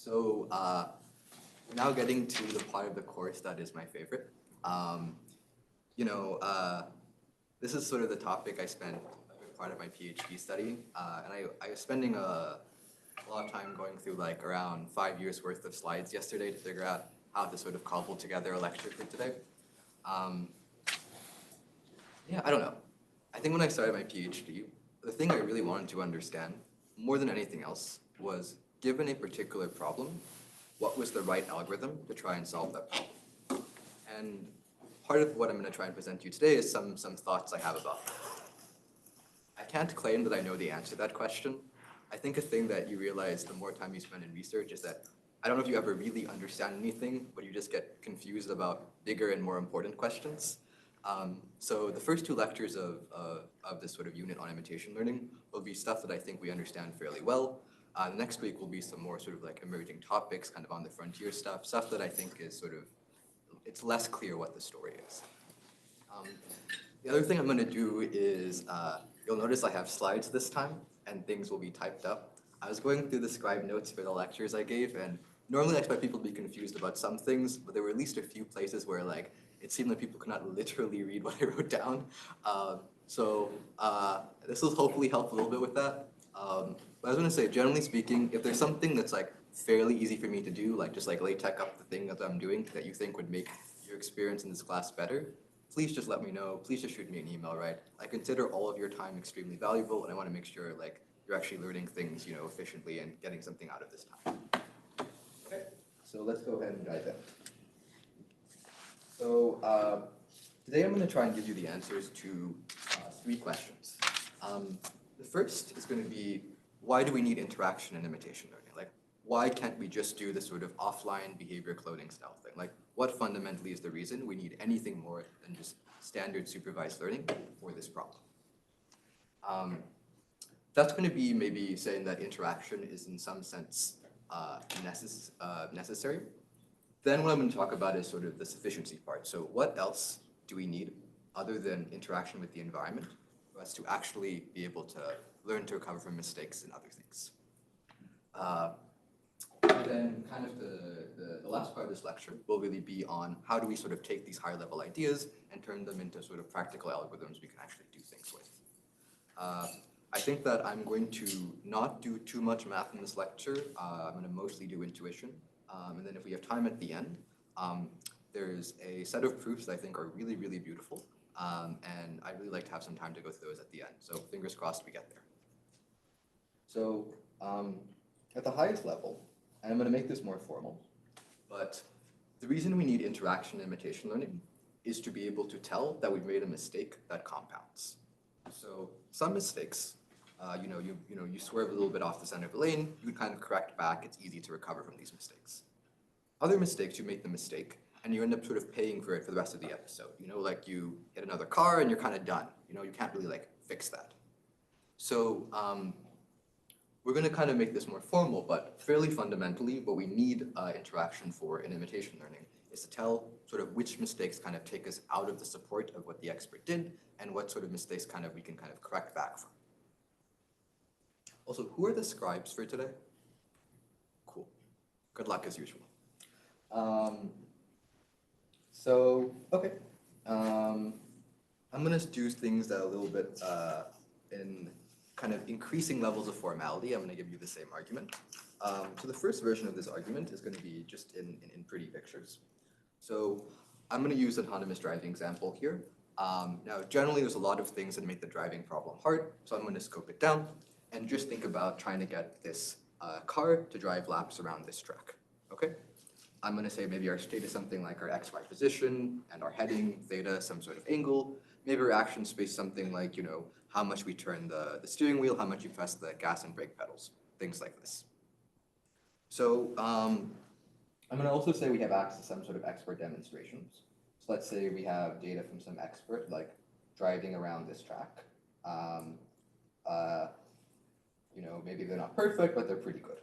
We're now getting to the part of the course that is my favorite. You know, this is sort of the topic I spent a good part of my PhD studying, and I was spending a lot of time going through like around 5 years worth of slides yesterday to figure out how to sort of cobble together a lecture for today. Yeah, I don't know. I think when I started my PhD, the thing I really wanted to understand, more than anything else, was given a particular problem, what was the right algorithm to try and solve that problem? And part of what I'm going to try and present to you today is some thoughts I have about that. I can't claim that I know the answer to that question. I think a thing that you realize the more time you spend in research is that I don't know if you ever really understand anything, but you just get confused about bigger and more important questions. So the first two lectures of this sort of unit on imitation learning will be stuff that I think we understand fairly well. The next week will be some more sort of like emerging topics, kind of on the frontier stuff that I think is sort of, it's less clear what the story is. The other thing I'm going to do is, you'll notice I have slides this time, and things will be typed up. I was going through the scribe notes for the lectures I gave, and normally I expect people to be confused about some things, but there were at least a few places where like it seemed like people could not literally read what I wrote down. This will hopefully help a little bit with that. But I was going to say, generally speaking, if there's something that's like fairly easy for me to do, like just like LaTeX up the thing that I'm doing that you think would make your experience in this class better, please just let me know. Please just shoot me an email, right? I consider all of your time extremely valuable, and I want to make sure like you're actually learning things, you know, efficiently and getting something out of this time. Okay, so let's go ahead and dive in. So today I'm going to try and give you the answers to 3 questions. The first is going to be, why do we need interaction in imitation learning? Like, why can't we just do this sort of offline behavior cloning style thing? Like, what fundamentally is the reason we need anything more than just standard supervised learning for this problem? That's going to be maybe saying that interaction is in some sense necessary. Then what I'm going to talk about is sort of the sufficiency part. So what else do we need other than interaction with the environment for us to actually be able to learn to recover from mistakes and other things? And then kind of the last part of this lecture will really be on how do we sort of take these higher level ideas and turn them into sort of practical algorithms we can actually do things with. I think that I'm going to not do too much math in this lecture. I'm going to mostly do intuition. And then if we have time at the end, there's a set of proofs that I think are really, really beautiful. And I'd really like to have some time to go through those at the end. So fingers crossed we get there. So at the highest level, and I'm going to make this more formal, but the reason we need interaction in imitation learning is to be able to tell that we've made a mistake that compounds. So some mistakes, you swerve a little bit off the center of the lane, you can kind of correct back, it's easy to recover from these mistakes. Other mistakes, you make the mistake, and you end up sort of paying for it for the rest of the episode. You know, like you get another car and you're kind of done. You know, you can't really like fix that. So we're going to kind of make this more formal, but fairly fundamentally, what we need interaction for in imitation learning is to tell sort of which mistakes kind of take us out of the support of what the expert did, and what sort of mistakes kind of we can kind of correct back from. Also, who are the scribes for today? Cool. Good luck as usual. Okay. I'm going to do things that are a little bit in kind of increasing levels of formality. I'm going to give you the same argument. So the first version of this argument is going to be just in pretty pictures. So I'm going to use an autonomous driving example here. Now, generally, there's a lot of things that make the driving problem hard, so I'm going to scope it down and just think about trying to get this car to drive laps around this track, okay? I'm going to say maybe our state is something like our XY position and our heading, theta, some sort of angle. Maybe our action space something like, you know, how much we turn the steering wheel, how much you press the gas and brake pedals, things like this. So I'm going to also say we have access to some sort of expert demonstrations. So let's say we have data from some expert, like driving around this track. You know, maybe they're not perfect, but they're pretty good.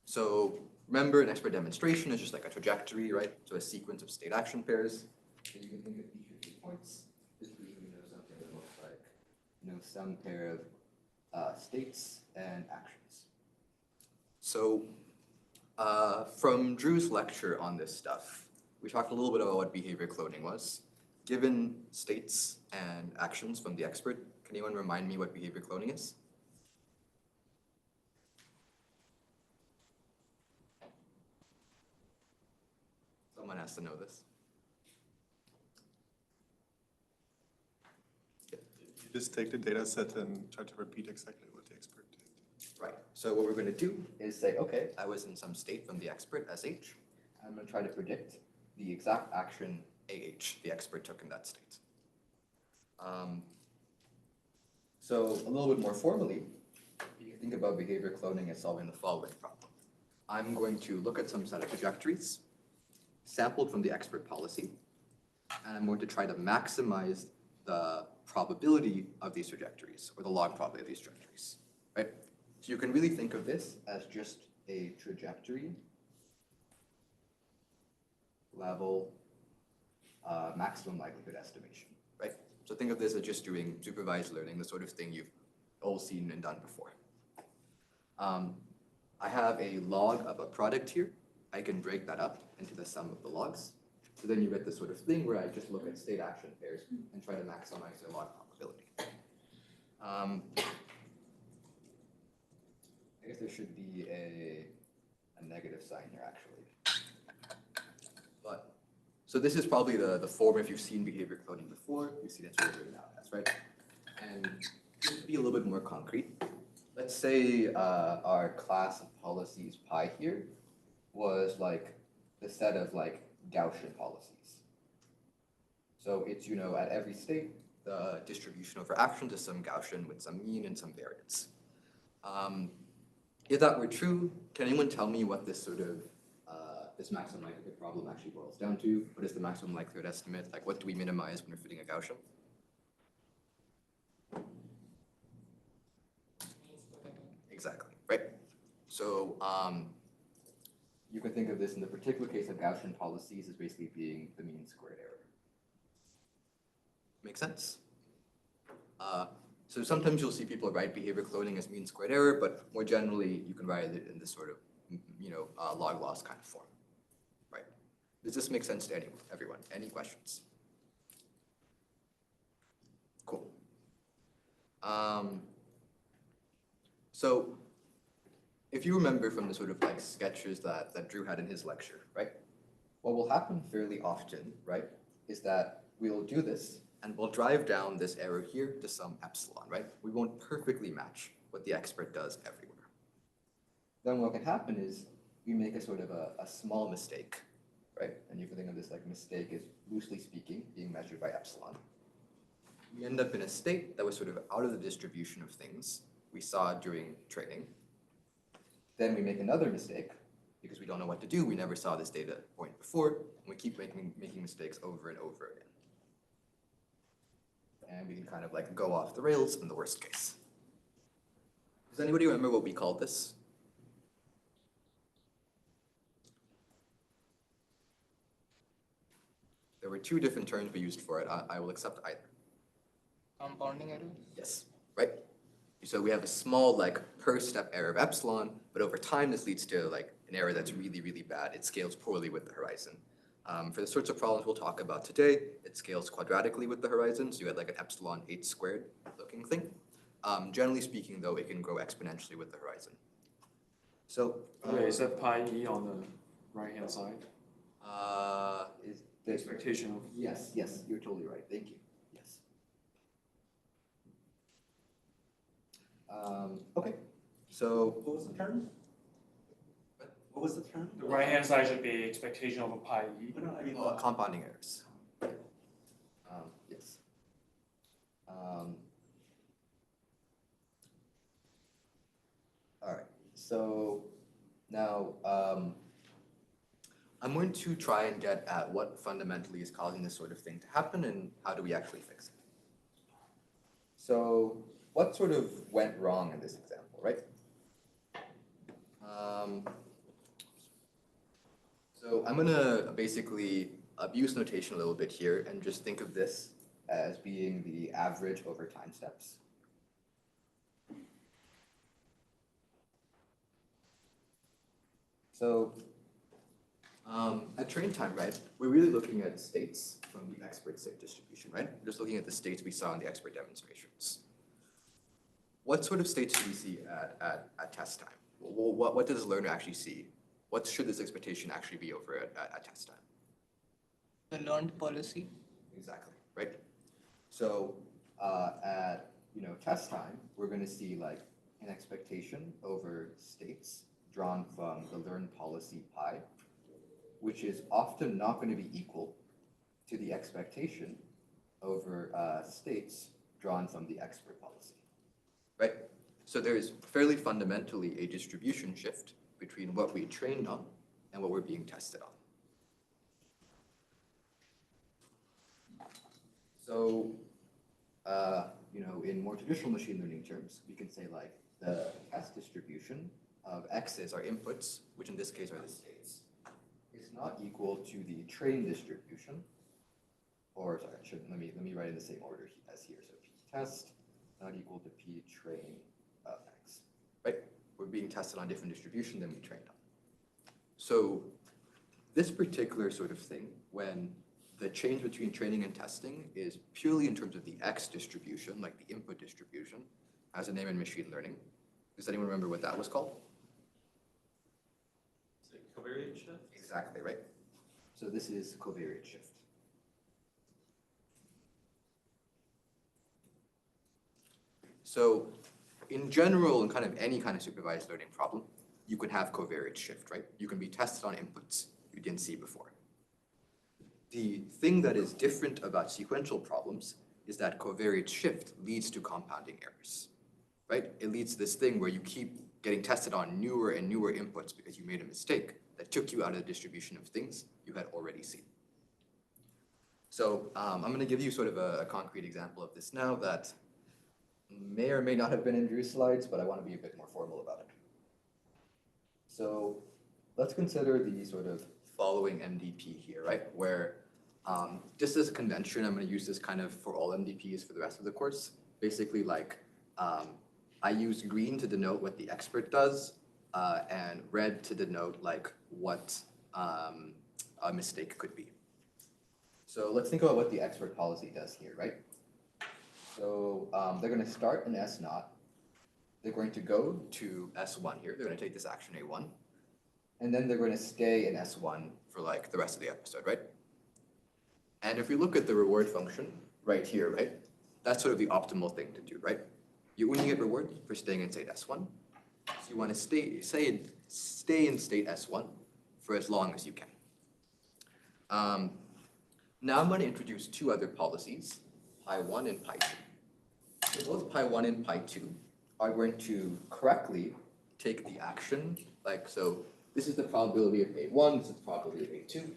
So remember, an expert demonstration is just like a trajectory, right? So a sequence of state action pairs. And you can think of each of these points as being, you know, something that looks like, you know, some pair of states and actions. So From Drew's lecture on this stuff, we talked a little bit about what behavior cloning was. Given states and actions from the expert, can anyone remind me what behavior cloning is? Someone has to know this. You just take the data set and try to repeat exactly what the expert did. Right. So what we're going to do is say, okay, I was in some state from the expert, SH. I'm going to try to predict the exact action AH the expert took in that state. So a little bit more formally, you can think about behavior cloning as solving the following problem. I'm going to look at some set of trajectories sampled from the expert policy, and I'm going to try to maximize the probability of these trajectories, or the log probability of these trajectories, right? So you can really think of this as just a trajectory level maximum likelihood estimation, right? So think of this as just doing supervised learning, the sort of thing you've all seen and done before. I have a log of a product here. I can break that up into the sum of the logs. So then you get this sort of thing where I just look at state action pairs and try to maximize their log probability. I guess there should be a negative sign here, actually. But, so this is probably the form, if you've seen behavior cloning before, you've seen it sort of written out as, right? And just to be a little bit more concrete, let's say our class of policies pi here was like the set of like Gaussian policies. So it's, you know, at every state, the distribution over actions is some Gaussian with some mean and some variance. If that were true, can anyone tell me what this sort of, this maximum likelihood problem actually boils down to? What is the maximum likelihood estimate? Like, what do we minimize when we're fitting a Gaussian? Exactly, right? So you can think of this in the particular case of Gaussian policies as basically being the mean squared error. Make sense? So sometimes you'll see people write behavior cloning as mean squared error, but more generally, you can write it in this sort of, you know, log loss kind of form, right? Does this make sense to anyone, everyone? Any questions? Cool. So if you remember from the sort of like sketches that Drew had in his lecture, right? What will happen fairly often, right, is that we'll do this and we'll drive down this error here to some epsilon, right? We won't perfectly match what the expert does everywhere. Then what can happen is we make a sort of a small mistake, right? And you can think of this like mistake is, loosely speaking, being measured by epsilon. We end up in a state that was sort of out of the distribution of things we saw during training. Then we make another mistake because we don't know what to do. We never saw this data point before, and we keep making mistakes over and over again. And we can kind of like go off the rails in the worst case. Does anybody remember what we called this? There were two different terms we used for it. I will accept either. Compounding error? Yes, right? So we have a small like per step error of epsilon, but over time this leads to like an error that's really, really bad. It scales poorly with the horizon. For the sorts of problems we'll talk about today, it scales quadratically with the horizon, so you had like an epsilon 8 squared looking thing. Generally speaking though, it can grow exponentially with the horizon. So is that pi e on the right-hand side? is The expectation of... Yes, you're totally right. Thank you. Yes. Okay, so What was the term? What was the term? The right-hand side should be expectation of a pi e. No, I mean, compounding errors. Yes. All right, so now I'm going to try and get at what fundamentally is causing this sort of thing to happen and how do we actually fix it. So what sort of went wrong in this example, right? So I'm gonna basically abuse notation a little bit here and just think of this as being the average over time steps. So at train time, right, we're really looking at states from the expert state distribution, right? We're just looking at the states we saw in the expert demonstrations. What sort of states do we see at test time? What does the learner actually see? What should this expectation actually be over at test time? The learned policy. Exactly, right? So at test time, we're going to see like an expectation over states drawn from the learn policy pi, which is often not going to be equal to the expectation over states drawn from the expert policy, right? So there is fairly fundamentally a distribution shift between what we trained on and what we're being tested on. So, in more traditional machine learning terms, we can say like the test distribution of x's are inputs, which in this case are the states, is not equal to the train distribution, or sorry, let me write in the same order as here. So p test not equal to p train of x, right? We're being tested on different distribution than we trained on. So this particular sort of thing, when the change between training and testing is purely in terms of the x distribution, like the input distribution, has a name in machine learning. Does anyone remember what that was called? Is it covariate shift? Exactly, right? So this is covariate shift. So in general, in kind of any kind of supervised learning problem, you can have covariate shift, right? You can be tested on inputs you didn't see before. The thing that is different about sequential problems is that covariate shift leads to compounding errors, right? It leads to this thing where you keep getting tested on newer and newer inputs because you made a mistake that took you out of the distribution of things you had already seen. So I'm going to give you sort of a concrete example of this now that may or may not have been in Drew's slides, but I want to be a bit more formal about it. So let's consider the sort of following MDP here, right? Where just as a convention, I'm going to use this kind of for all MDPs for the rest of the course. Basically, like I use green to denote what the expert does, and red to denote like what a mistake could be. So let's think about what the expert policy does here, right? So they're going to start in S naught. They're going to go to S1 here. They're going to take this action A1. And then they're going to stay in S1 for like the rest of the episode, right? And if we look at the reward function right here, right? That's sort of the optimal thing to do, right? When you get reward for staying in state S1, so you want to stay in state S1 for as long as you can. Now I'm going to introduce two other policies, pi1 and pi2. So both pi1 and pi2 are going to correctly take the action, like so. This is the probability of A1, this is the probability of A2.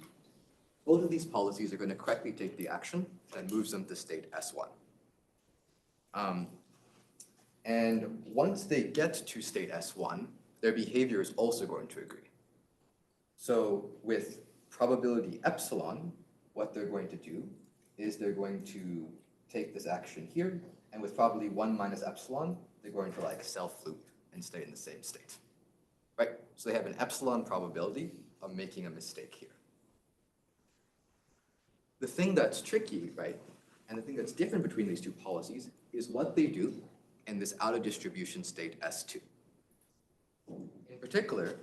Both of these policies are going to correctly take the action and moves them to state S1. And once they get to state S1, their behavior is also going to agree. So with probability epsilon, what they're going to do is they're going to take this action here, and with probability 1 minus epsilon, they're going to like self-loop and stay in the same state. Right? So they have an epsilon probability of making a mistake here. The thing that's tricky, right, and the thing that's different between these two policies is what they do in this out of distribution state S2. In particular,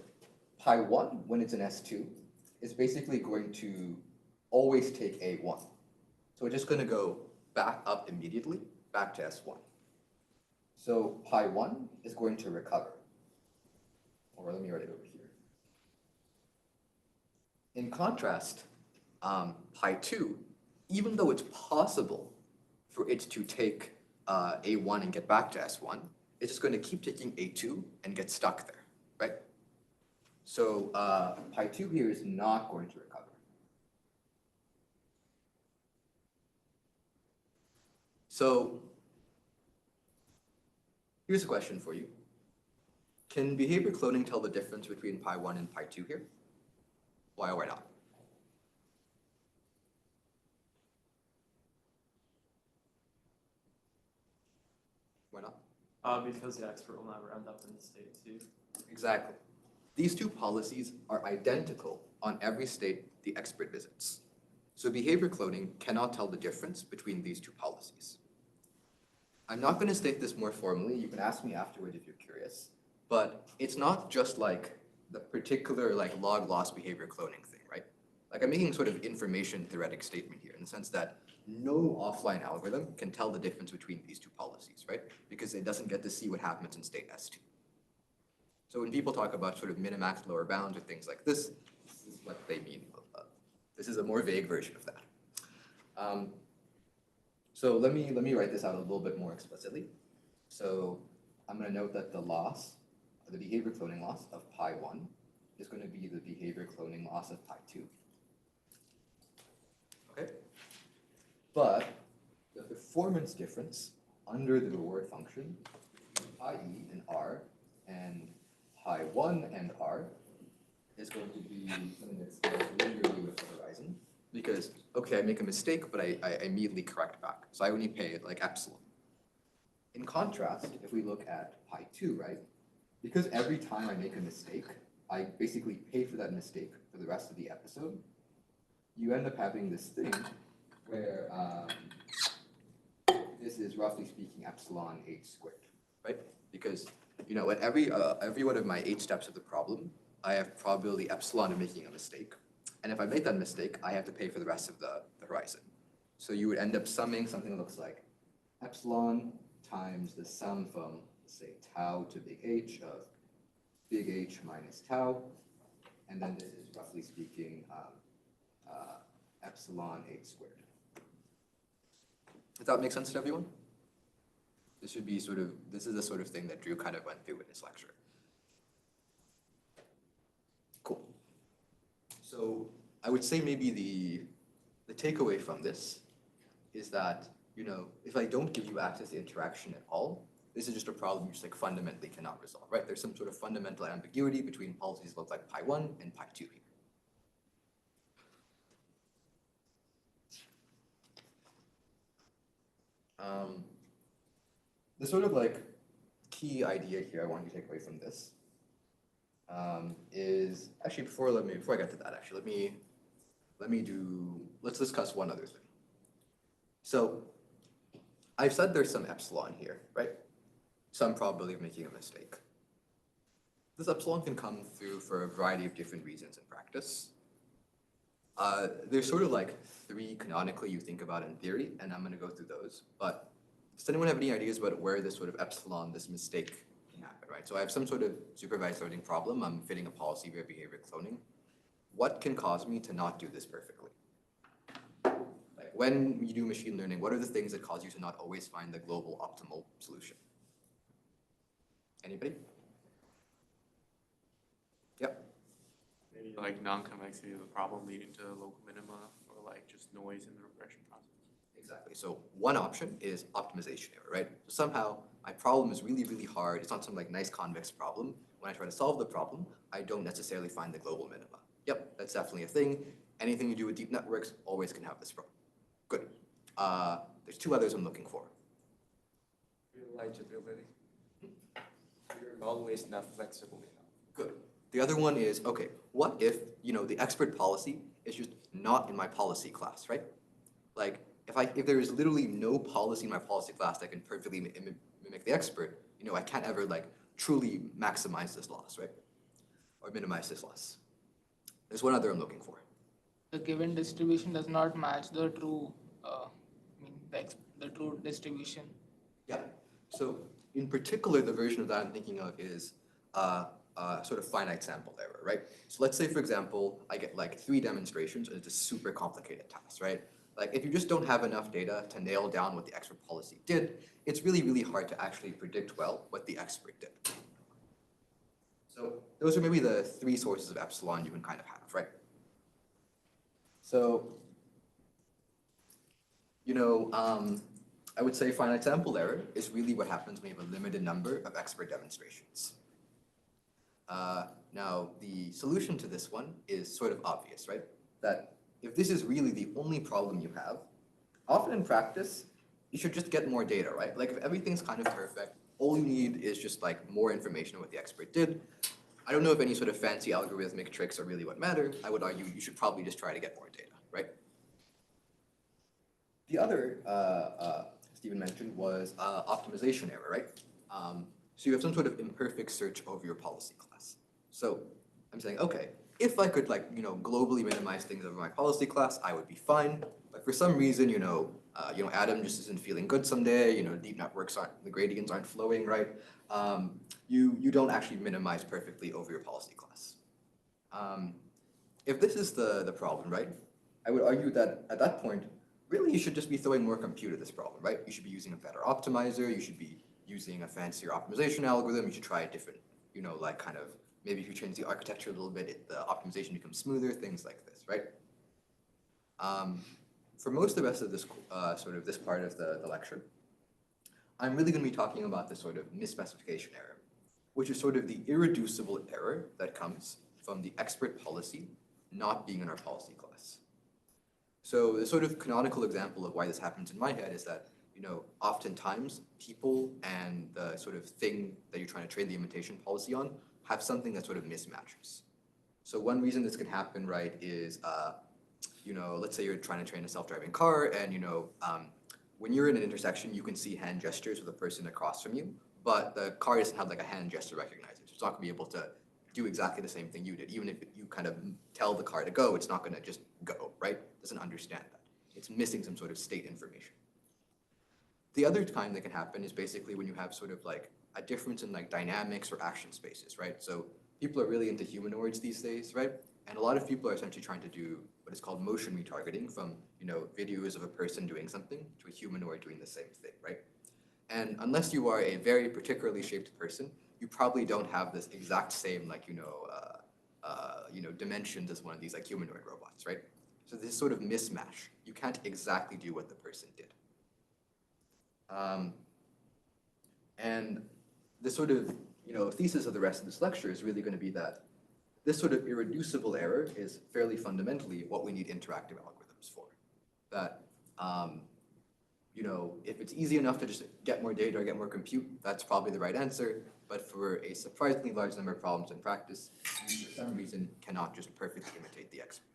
pi1, when it's in S2, is basically going to always take A1. So we're just going to go back up immediately, back to S1. So pi1 is going to recover. Or let me write it over here. In contrast, pi2, even though it's possible for it to take A1 and get back to S1, it's just going to keep taking A2 and get stuck there, right? So pi2 here is not going to recover. So here's a question for you. Can behavior cloning tell the difference between pi1 and pi2 here? Why or why not? Why not? Because the expert will never end up in the state 2. Exactly. these two policies are identical on every state the expert visits. So behavior cloning cannot tell the difference between these two policies. I'm not going to state this more formally. You can ask me afterward if you're curious. But it's not just like the particular like log loss behavior cloning thing, right? Like I'm making sort of information theoretic statement here in the sense that no offline algorithm can tell the difference between these two policies, right? Because it doesn't get to see what happens in state S2. So when people talk about sort of minimax lower bounds or things like this is what they mean. This is a more vague version of that. So let me write this out a little bit more explicitly. So I'm going to note that the loss, the behavior cloning loss of pi1 is going to be the behavior cloning loss of pi2. Okay? But the performance difference under the reward function pi e and r and pi1 and r is going to be something that's linearly with the horizon. Because, okay, I make a mistake, but I immediately correct back. So I only pay it like epsilon. In contrast, if we look at pi2, right? Because every time I make a mistake, I basically pay for that mistake for the rest of the episode, you end up having this thing where this is roughly speaking epsilon h squared, right? Because, you know, at every one of my 8 steps of the problem, I have probability epsilon of making a mistake. And if I make that mistake, I have to pay for the rest of the horizon. So you would end up summing something that looks like epsilon times the sum from, say, tau to big H of big H minus tau. And then this is roughly speaking epsilon h squared. Does that make sense to everyone? This should be this is the sort of thing that Drew kind of went through in his lecture. Cool. So I would say maybe the takeaway from this is that, you know, if I don't give you access to interaction at all, this is just a problem you just like fundamentally cannot resolve, right? There's some sort of fundamental ambiguity between policies that look like pi1 and pi2 here. The sort of like key idea here I want you to take away from this is actually before I get to that, actually let's discuss one other thing. So I've said there's some epsilon here, right? Some probability of making a mistake. This epsilon can come through for a variety of different reasons in practice. There's sort of like 3 canonically you think about in theory, and I'm going to go through those. But does anyone have any ideas about where this sort of epsilon, this mistake can happen, right? So I have some sort of supervised learning problem. I'm fitting a policy via behavior cloning. What can cause me to not do this perfectly? Like when you do machine learning, what are the things that cause you to not always find the global optimal solution? Anybody? Yep. Maybe like non-convexity of the problem leading to local minima, or like just noise in the regression process. Exactly. So one option is optimization error, right? So somehow my problem is really, really hard. It's not some like nice convex problem. When I try to solve the problem, I don't necessarily find the global minima. Yep, that's definitely a thing. Anything you do with deep networks always can have this problem. Good. There's 2 others I'm looking for. Reliability. Your model is not flexible enough. Good. The other one is, okay, what if, you know, the expert policy is just not in my policy class, right? Like, if there is literally no policy in my policy class that can perfectly mimic the expert, you know, I can't ever like truly maximize this loss, right? Or minimize this loss. There's one other I'm looking for. The given distribution does not match the true, the true distribution. Yeah. So in particular, the version of that I'm thinking of is sort of finite sample error, right? So let's say, for example, I get like 3 demonstrations and it's a super complicated task, right? Like if you just don't have enough data to nail down what the expert policy did, it's really, really hard to actually predict well what the expert did. So those are maybe the 3 sources of epsilon you can kind of have, right? So, you know, I would say finite sample error is really what happens when you have a limited number of expert demonstrations. Now, the solution to this one is sort of obvious, right? That if this is really the only problem you have, often in practice, you should just get more data, right? Like if everything's kind of perfect, all you need is just like more information on what the expert did. I don't know if any sort of fancy algorithmic tricks are really what matter. I would argue you should probably just try to get more data, right? The other Stephen mentioned was optimization error, right? So you have some sort of imperfect search over your policy class. So I'm saying, okay, if I could globally minimize things over my policy class, I would be fine. But for some reason, Adam just isn't feeling good someday. Deep networks the gradients aren't flowing right. You don't actually minimize perfectly over your policy class. If this is the problem, right? I would argue that at that point, really you should just be throwing more compute at this problem, right? You should be using a better optimizer. You should be using a fancier optimization algorithm. You should try a different, maybe if you change the architecture a little bit, the optimization becomes smoother, things like this, right? For most of the rest of this this part of the lecture, I'm really going to be talking about this sort of misspecification error, which is sort of the irreducible error that comes from the expert policy not being in our policy class. So the sort of canonical example of why this happens in my head is that, oftentimes people and the sort of thing that you're trying to train the imitation policy on have something that sort of mismatches. So one reason this can happen, right, is, let's say you're trying to train a self-driving car and, when you're in an intersection, you can see hand gestures with the person across from you, but the car doesn't have like a hand gesture recognizer. So it's not gonna be able to do exactly the same thing you did. Even if you kind of tell the car to go, it's not gonna just go, right? It doesn't understand that. It's missing some sort of state information. The other time that can happen is basically when you have sort of like a difference in like dynamics or action spaces, right? So people are really into humanoids these days, right? And a lot of people are essentially trying to do what is called motion retargeting from, videos of a person doing something to a humanoid doing the same thing, right? And unless you are a very particularly shaped person, you probably don't have this exact same dimensions as one of these like humanoid robots, right? So this sort of mismatch, you can't exactly do what the person did. And the sort of thesis of the rest of this lecture is really going to be that this sort of irreducible error is fairly fundamentally what we need interactive algorithms for. That if it's easy enough to just get more data or get more compute, that's probably the right answer. But for a surprisingly large number of problems in practice, you for some reason cannot just perfectly imitate the expert.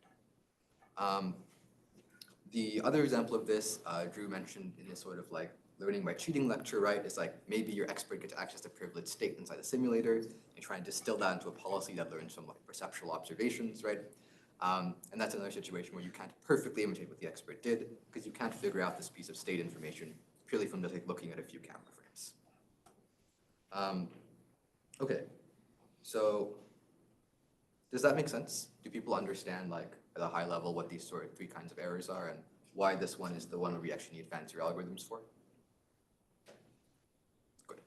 The other example of this, Drew mentioned in his sort of like learning by cheating lecture, right, is like maybe your expert gets access to privileged state inside a simulator and try and distill that into a policy that learns from like perceptual observations, right? And that's another situation where you can't perfectly imitate what the expert did because you can't figure out this piece of state information purely from just like looking at a few camera frames. Okay, so does that make sense? Do people understand like at a high level what these sort of three kinds of errors are and why this one is the one where we actually need fancier algorithms for? Good.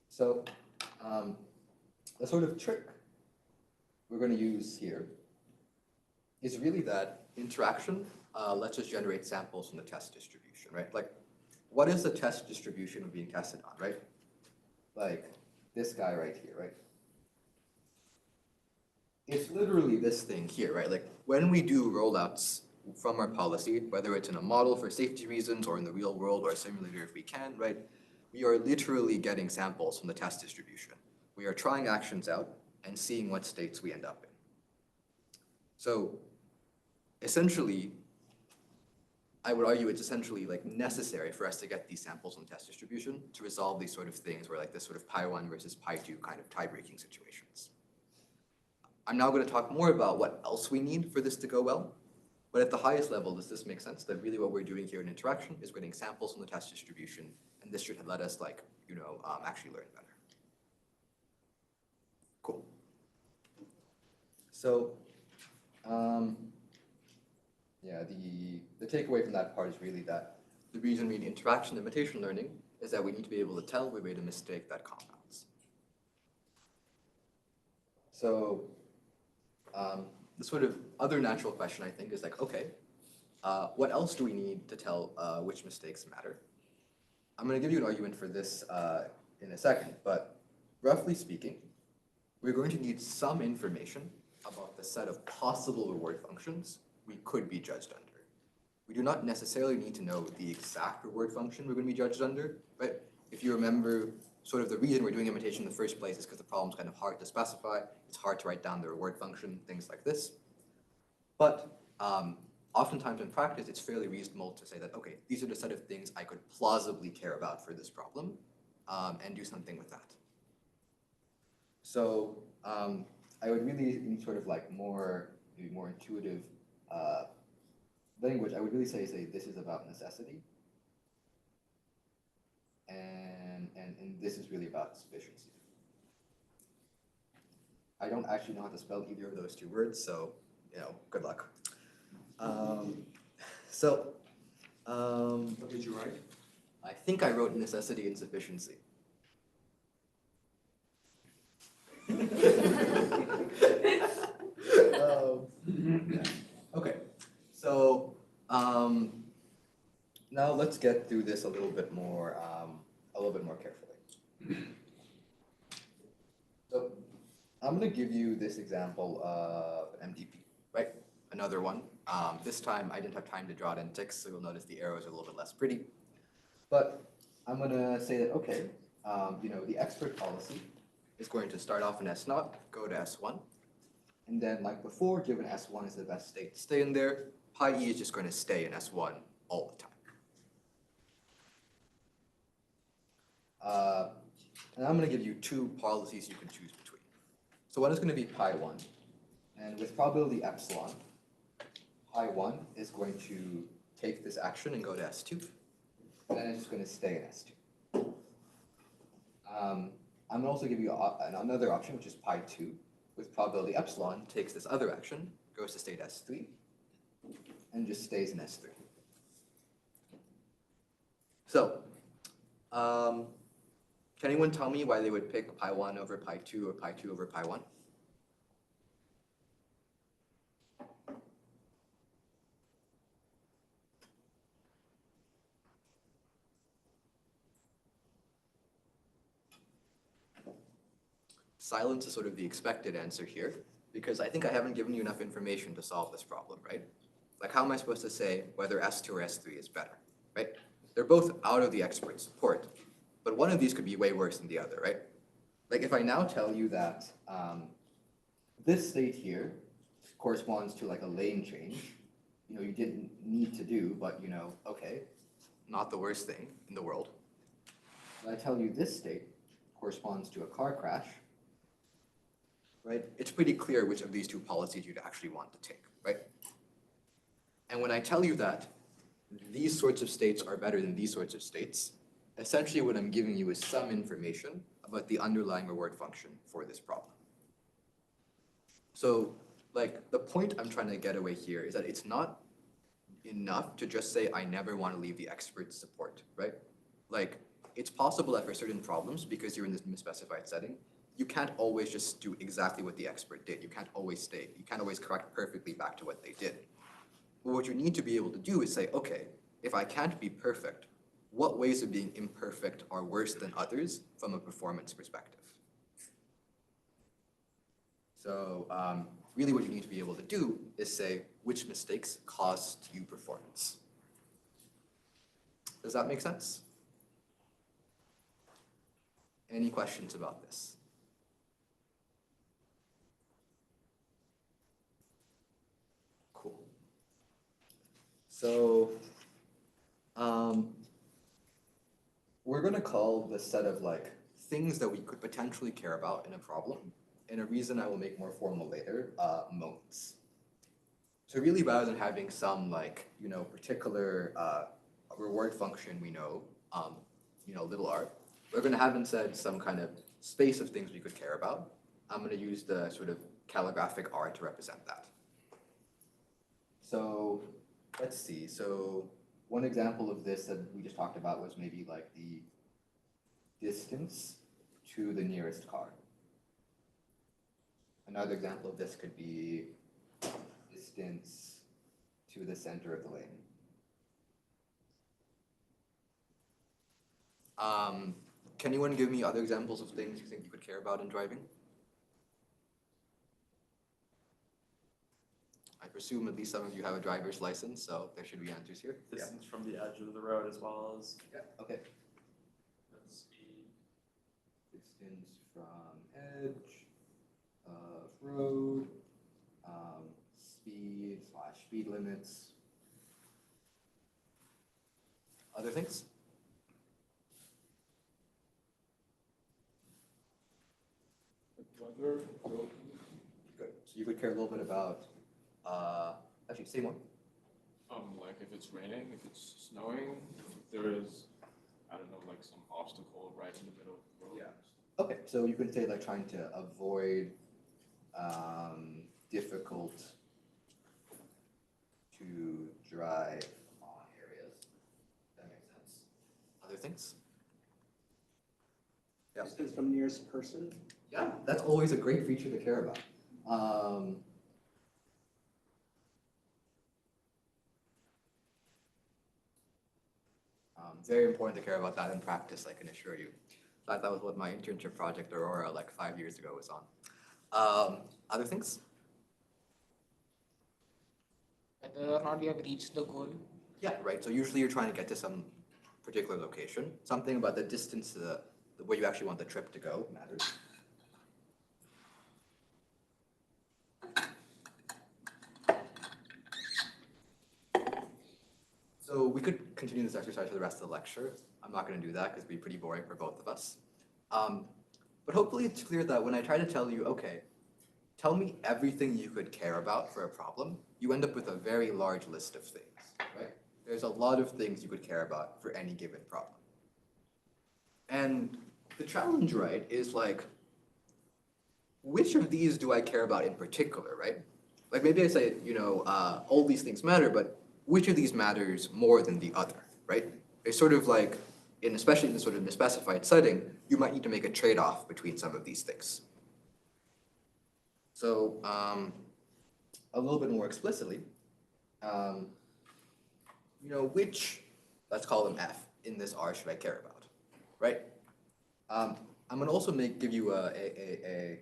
So the sort of trick we're going to use here is really that interaction lets us generate samples from the test distribution, right? Like, what is the test distribution we're being tested on, right? Like this guy right here, right? It's literally this thing here, right? Like when we do rollouts from our policy, whether it's in a model for safety reasons or in the real world or a simulator if we can, right? We are literally getting samples from the test distribution. We are trying actions out and seeing what states we end up in. So essentially, I would argue it's essentially like necessary for us to get these samples from test distribution to resolve these sort of things where like this sort of pi1 versus pi2 kind of tie-breaking situations. I'm now going to talk more about what else we need for this to go well. But at the highest level, does this make sense? That really what we're doing here in interaction is getting samples from the test distribution, and this should let us like, actually learn better. Cool. So, yeah, the takeaway from that part is really that the reason we need interaction imitation learning is that we need to be able to tell we made a mistake that compounds. So, the sort of other natural question I think is like, okay, what else do we need to tell which mistakes matter? I'm going to give you an argument for this in a second, but roughly speaking, we're going to need some information about the set of possible reward functions we could be judged under. We do not necessarily need to know the exact reward function we're going to be judged under, but if you remember sort of the reason we're doing imitation in the first place is because the problem's kind of hard to specify. It's hard to write down the reward function, things like this. But oftentimes in practice, it's fairly reasonable to say that, okay, these are the set of things I could plausibly care about for this problem, and do something with that. So I would really, in sort of like maybe more intuitive language, I would really say this is about necessity. And this is really about sufficiency. I don't actually know how to spell either of those two words, so, good luck. What did you write? I think I wrote necessity and sufficiency. Yeah. Okay, so now let's get through this a little bit more carefully. So I'm going to give you this example of an MDP, right? Another one. This time I didn't have time to draw it in ticks, so you'll notice the arrows are a little bit less pretty. But I'm going to say that, okay, the expert policy is going to start off in S0, go to S1. And then, like before, given S1 is the best state to stay in there, pi e is just going to stay in S1 all the time. And I'm going to give you two policies you can choose between. So one is going to be pi 1. And with probability epsilon, pi 1 is going to take this action and go to S2. And then it's just going to stay in S2. I'm going to also give you another option, which is pi 2. With probability epsilon, takes this other action, goes to state S3, and just stays in S3. So, can anyone tell me why they would pick pi 1 over pi 2 or pi 2 over pi 1? Silence is sort of the expected answer here, because I think I haven't given you enough information to solve this problem, right? Like, how am I supposed to say whether S2 or S3 is better, right? They're both out of the expert support, but one of these could be way worse than the other, right? Like, if I now tell you that this state here corresponds to like a lane change, you didn't need to do, but okay, not the worst thing in the world. When I tell you this state corresponds to a car crash, right? It's pretty clear which of these two policies you'd actually want to take, right? And when I tell you that these sorts of states are better than these sorts of states, essentially what I'm giving you is some information about the underlying reward function for this problem. So, like, the point I'm trying to get away here is that it's not enough to just say, I never want to leave the expert support, right? Like, it's possible that for certain problems, because you're in this misspecified setting, you can't always just do exactly what the expert did. You can't always correct perfectly back to what they did. But what you need to be able to do is say, okay, if I can't be perfect, what ways of being imperfect are worse than others from a performance perspective? So really what you need to be able to do is say which mistakes cost you performance. Does that make sense? Any questions about this? Cool. So we're going to call this set of like things that we could potentially care about in a problem, and a reason I will make more formal later, modes. So really, rather than having some like particular reward function we know, little r, we're going to have instead some kind of space of things we could care about. I'm going to use the sort of calligraphic R to represent that. So let's see. So one example of this that we just talked about was maybe like the distance to the nearest car. Another example of this could be distance to the center of the lane. Can anyone give me other examples of things you think you could care about in driving? I presume at least some of you have a driver's license, so there should be answers here. Distance from the edge of the road as well as Yeah. Okay. the speed. distance from edge of road, speed limits. Other things? Weather, Good. So you could care a little bit about, actually, say more. like if it's raining, if it's snowing, if there is, I don't know, like some obstacle right in the middle of the road. Yeah. Okay, so you can say like trying to avoid difficult to drive on areas. That makes sense. Other things? Yeah. Distance from nearest person. Yeah, that's always a great feature to care about. Very important to care about that in practice, I can assure you. In fact, that was what my internship project Aurora like 5 years ago was on. Other things? Whether or not you have reached the goal. Yeah, right. So usually you're trying to get to some particular location. Something about the distance to the where you actually want the trip to go matters. So we could continue this exercise for the rest of the lecture. I'm not going to do that because it'd be pretty boring for both of us. But hopefully it's clear that when I try to tell you, okay, tell me everything you could care about for a problem, you end up with a very large list of things, right? There's a lot of things you could care about for any given problem. And the challenge, right, is like, which of these do I care about in particular, right? Like maybe I say, all these things matter, but which of these matters more than the other, right? It's sort of like, especially in this sort of specified setting, you might need to make a trade-off between some of these things. So a little bit more explicitly, which, let's call them F, in this R should I care about, right? I'm going to also give you a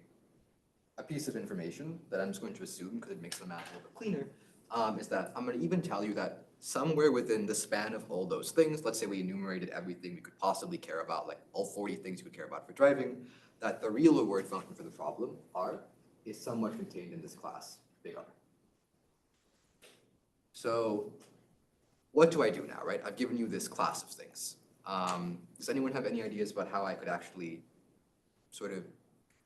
piece of information that I'm just going to assume, because it makes the math a little bit cleaner, is that I'm going to even tell you that somewhere within the span of all those things, let's say we enumerated everything we could possibly care about, like all 40 things you could care about for driving, that the real reward function for the problem, R, is somewhat contained in this class, big R. So what do I do now, right? I've given you this class of things. Does anyone have any ideas about how I could actually sort of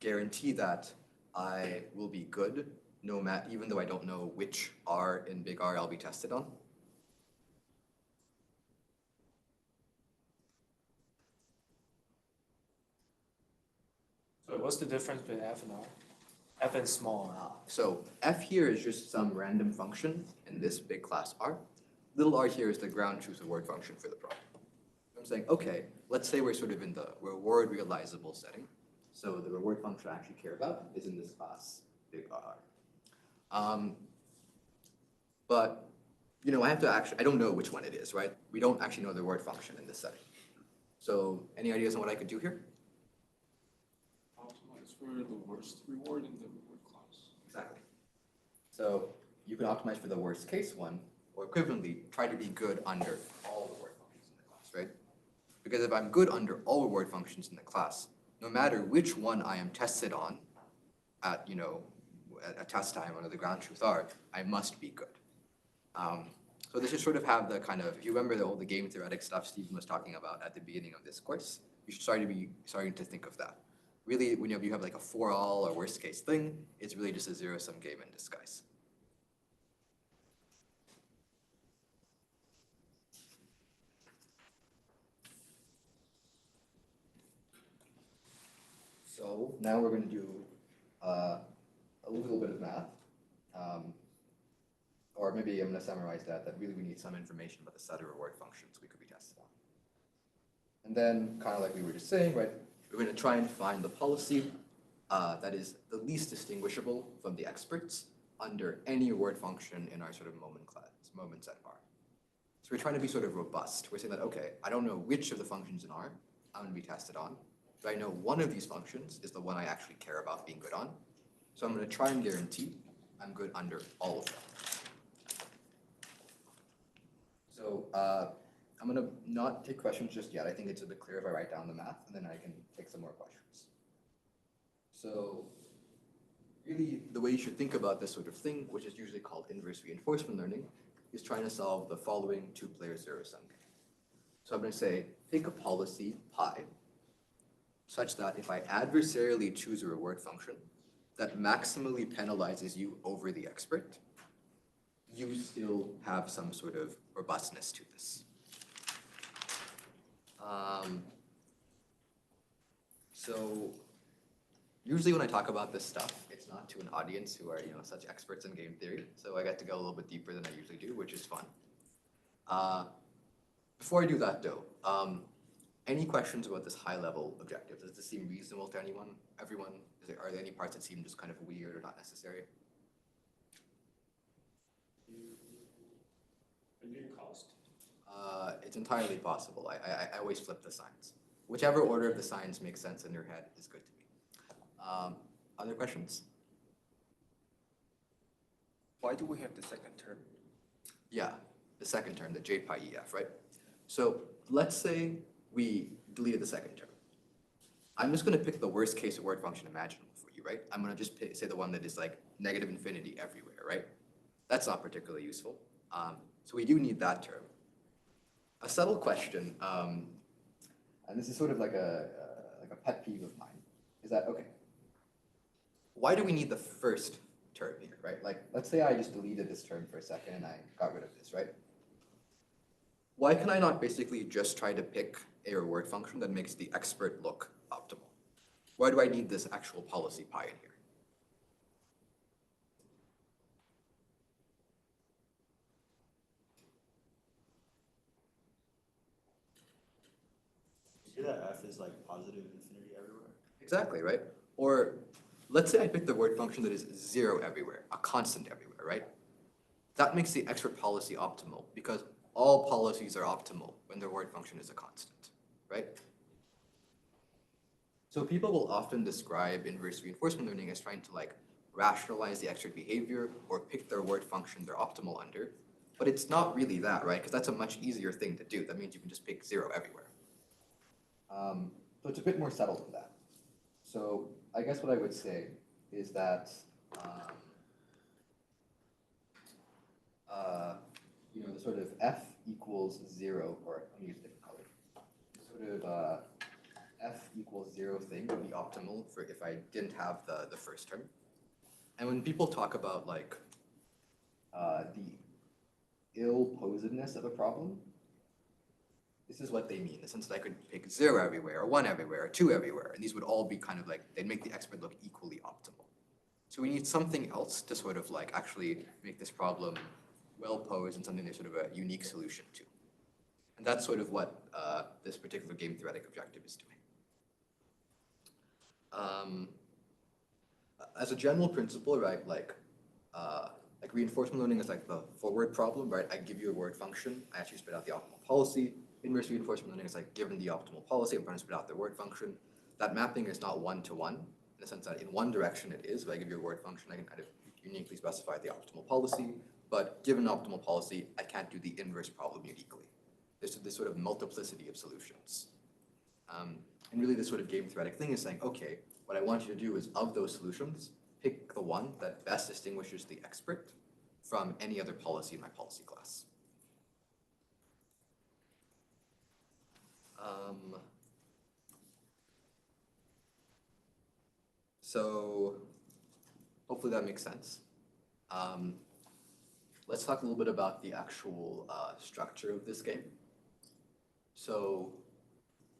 guarantee that I will be good, even though I don't know which R in big R I'll be tested on? So what's the difference between F and R? F and small R. So F here is just some random function in this big class R. Little r here is the ground truth reward function for the problem. I'm saying, okay, let's say we're sort of in the reward realizable setting. So the reward function I actually care about is in this class, big R. But, I don't know which one it is, right? We don't actually know the reward function in this setting. So any ideas on what I could do here? Optimize for the worst reward in the reward class. Exactly. So you can optimize for the worst case one, or equivalently, try to be good under all reward functions in the class, right? Because if I'm good under all reward functions in the class, no matter which one I am tested on at, at a test time under the ground truth R, I must be good. So this should sort of have the kind of, if you remember the game theoretic stuff Stephen was talking about at the beginning of this course, you should starting to think of that. Really, when you have like a for all or worst case thing, it's really just a zero-sum game in disguise. So now we're going to do a little bit of math. Or maybe I'm going to summarize that really we need some information about the set of reward functions we could be tested on. And then, kind of like we were just saying, right, we're going to try and find the policy that is the least distinguishable from the experts under any reward function in our sort of moment set R. So we're trying to be sort of robust. We're saying that, okay, I don't know which of the functions in R I'm going to be tested on, but I know one of these functions is the one I actually care about being good on. So I'm going to try and guarantee I'm good under all of them. So I'm going to not take questions just yet. I think it's a bit clear if I write down the math, and then I can take some more questions. So really, the way you should think about this sort of thing, which is usually called inverse reinforcement learning, is trying to solve the following two-player zero-sum game. So I'm going to say, take a policy pi, such that if I adversarially choose a reward function that maximally penalizes you over the expert, you still have some sort of robustness to this. So usually when I talk about this stuff, it's not to an audience who are, such experts in game theory. So I get to go a little bit deeper than I usually do, which is fun. Before I do that though, any questions about this high-level objective? Does this seem reasonable to anyone? Everyone? Are there any parts that seem just kind of weird or not necessary? Unit cost? It's entirely possible. I always flip the signs. Whichever order of the signs makes sense in your head is good to me. Other questions? Why do we have the second term? Yeah, the second term, the J pi EF, right? So let's say we deleted the second term. I'm just going to pick the worst case reward function imaginable for you, right? I'm going to just say the one that is like negative infinity everywhere, right? That's not particularly useful. So we do need that term. A subtle question, and this is sort of like a pet peeve of mine, is that, okay, why do we need the first term here, right? Like, let's say I just deleted this term for a second and I got rid of this, right? Why can I not basically just try to pick a reward function that makes the expert look optimal? Why do I need this actual policy pi in here? You say that f is like positive infinity everywhere? Exactly, right? Or let's say I pick the word function that is 0 everywhere, a constant everywhere, right? That makes the expert policy optimal because all policies are optimal when their word function is a constant, right? So people will often describe inverse reinforcement learning as trying to like rationalize the expert behavior or pick their word function they're optimal under, but it's not really that, right? Because that's a much easier thing to do. That means you can just pick 0 everywhere. So it's a bit more subtle than that. So I guess what I would say is that, the sort of f equals 0, or let me use a different color. The sort of f equals 0 thing would be optimal for if I didn't have the first term. And when people talk about like the ill-posedness of a problem, this is what they mean, in the sense that I could pick 0 everywhere, or 1 everywhere, or 2 everywhere, and these would all be kind of like, they'd make the expert look equally optimal. So we need something else to sort of like actually make this problem well posed and something there's sort of a unique solution to. And that's sort of what this particular game theoretic objective is doing. As a general principle, right, like reinforcement learning is like the forward problem, right? I give you a word function, I actually spit out the optimal policy. Inverse reinforcement learning is like given the optimal policy, I'm trying to spit out the word function. That mapping is not one-to-one, in the sense that in one direction it is. If I give you a word function, I can kind of uniquely specify the optimal policy, but given optimal policy, I can't do the inverse problem uniquely. There's this sort of multiplicity of solutions. And really this sort of game theoretic thing is saying, okay, what I want you to do is of those solutions, pick the one that best distinguishes the expert from any other policy in my policy class. So hopefully that makes sense. Let's talk a little bit about the actual structure of this game. So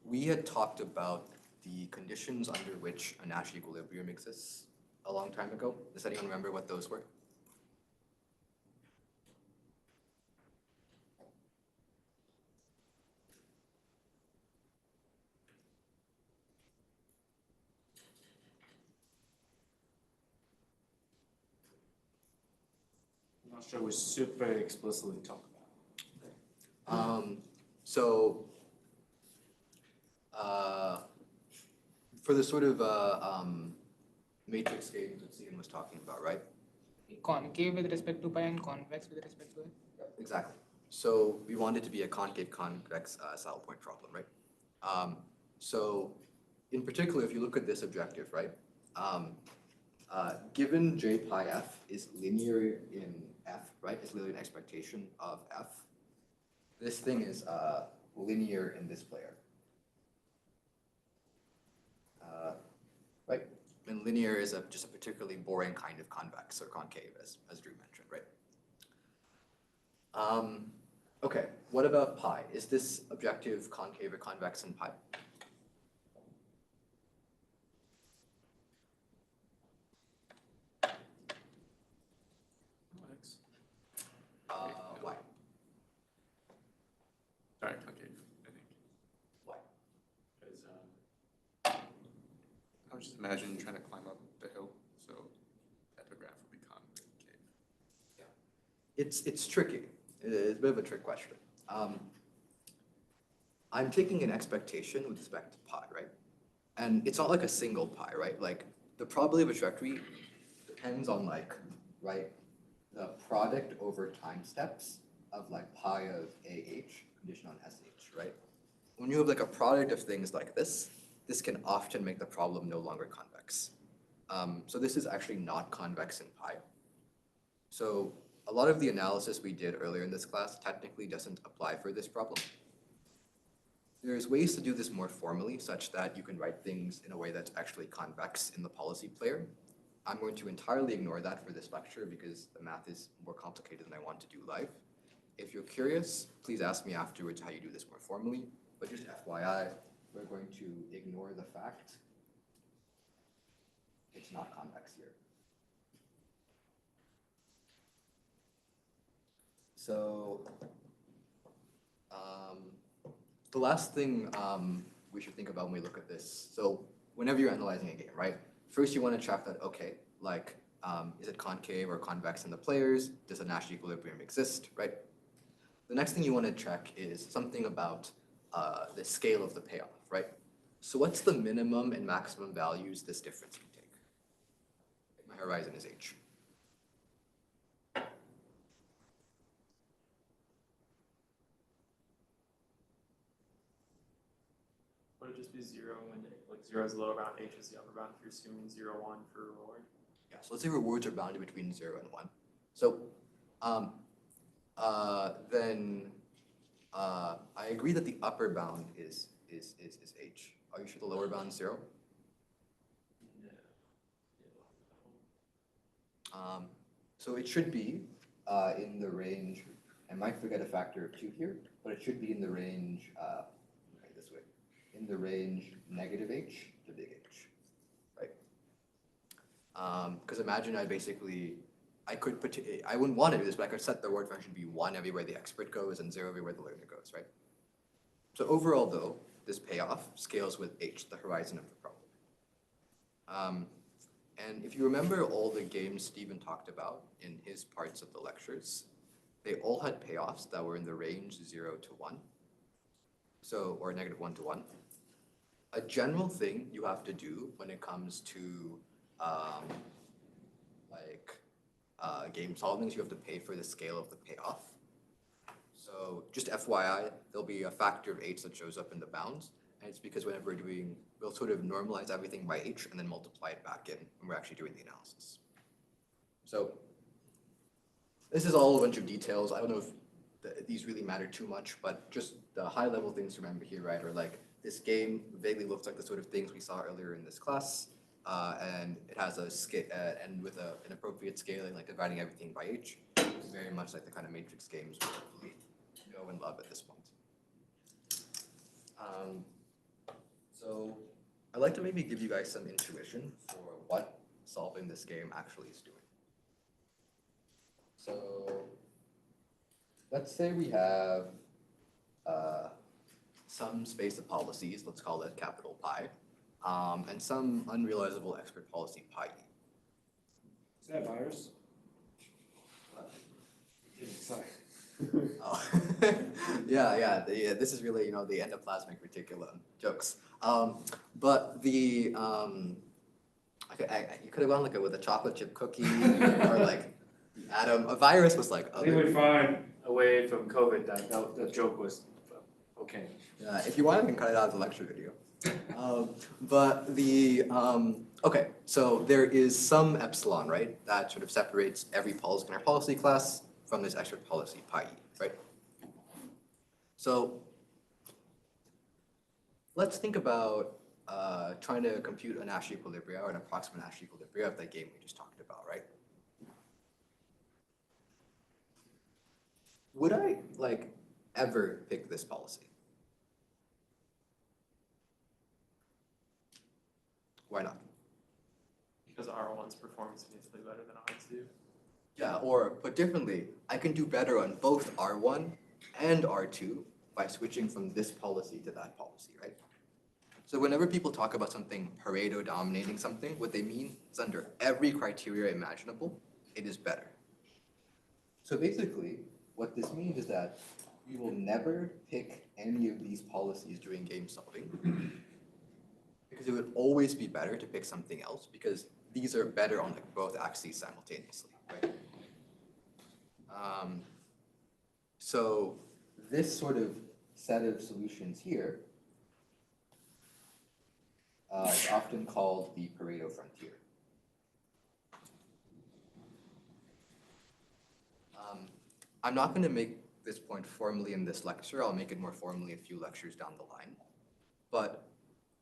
we had talked about the conditions under which a Nash equilibrium exists a long time ago. Does anyone remember what those were? I'm not sure we super explicitly talk about. So for the sort of matrix games that Ian was talking about, right? Concave with respect to pi and convex with respect to it. Exactly. So we want it to be a concave-convex saddle point problem, right? So in particular, if you look at this objective, right, Given j pi f is linear in f, right? It's literally an expectation of f. This thing is linear in this player. Right? And linear is just a particularly boring kind of convex or concave, as Drew mentioned, right? Okay, what about pi? Is this objective concave or convex in pi? X. Why? Sorry, concave, I think. Why? Because I was just imagining trying to climb up the hill, so epigraph would be concave. It's tricky. It's a bit of a trick question. I'm taking an expectation with respect to pi, right? And it's not like a single pi, right? Like the probability of a trajectory depends on like, right, the product over time steps of like pi of AH conditioned on SH, right? When you have like a product of things like this can often make the problem no longer convex. So this is actually not convex in pi. So a lot of the analysis we did earlier in this class technically doesn't apply for this problem. There's ways to do this more formally such that you can write things in a way that's actually convex in the policy player. I'm going to entirely ignore that for this lecture because the math is more complicated than I want to do live. If you're curious, please ask me afterwards how you do this more formally, but just FYI, we're going to ignore the fact it's not convex here. So the last thing we should think about when we look at this, so whenever you're analyzing a game, right? First you want to check that, okay, like, is it concave or convex in the players? Does a Nash equilibrium exist, right? The next thing you want to check is something about the scale of the payoff, right? So what's the minimum and maximum values this difference can take? My horizon is H. Would it just be 0 when like 0 is the lower bound, H is the upper bound if you're assuming 0, 1 for reward? Yeah, so let's say rewards are bounded between 0 and 1. So then I agree that the upper bound is H. Are you sure the lower bound is 0? So it should be in the range, I might forget a factor of 2 here, but it should be in the range, okay, this way, in the range negative H to big H, right? Because imagine I wouldn't want to do this, but I could set the reward function to be 1 everywhere the expert goes and 0 everywhere the learner goes, right? So overall though, this payoff scales with H, the horizon of the problem. And if you remember all the games Stephen talked about in his parts of the lectures, they all had payoffs that were in the range 0 to 1. So, or negative 1 to 1. A general thing you have to do when it comes to game solving is you have to pay for the scale of the payoff. So just FYI, there'll be a factor of H that shows up in the bounds. And it's because whenever we're doing, we'll sort of normalize everything by H and then multiply it back in when we're actually doing the analysis. So this is all a bunch of details. I don't know if these really matter too much, but just the high level things to remember here, right, are like this game vaguely looks like the sort of things we saw earlier in this class. And it has a scale, and with an appropriate scaling, like dividing everything by H, it's very much like the kind of matrix games we hopefully know and love at this point. So I'd like to maybe give you guys some intuition for what solving this game actually is doing. So let's say we have some space of policies, let's call it capital Pi, and some unrealizable expert policy pi e. Is that virus? Sorry. Oh. yeah, this is really, the endoplasmic reticulum jokes. But the, you could have gone like with a chocolate chip cookie or like the atom. A virus was like I think we find a way from COVID that joke was okay. If you want, I can cut it out of the lecture video. But okay, so there is some epsilon, right, that sort of separates every policy in our policy class from this extra policy pi e, right? So let's think about trying to compute a Nash equilibria or an approximate Nash equilibria of that game we just talked about, right? Would I like ever pick this policy? Why not? Because R1's performance is significantly better than R2. Yeah, or put differently, I can do better on both R1 and R2 by switching from this policy to that policy, right? So whenever people talk about something Pareto dominating something, what they mean is under every criteria imaginable, it is better. So basically, what this means is that we will never pick any of these policies during game solving because it would always be better to pick something else because these are better on like both axes simultaneously, right? So this sort of set of solutions here is often called the Pareto frontier. I'm not going to make this point formally in this lecture. I'll make it more formally a few lectures down the line. But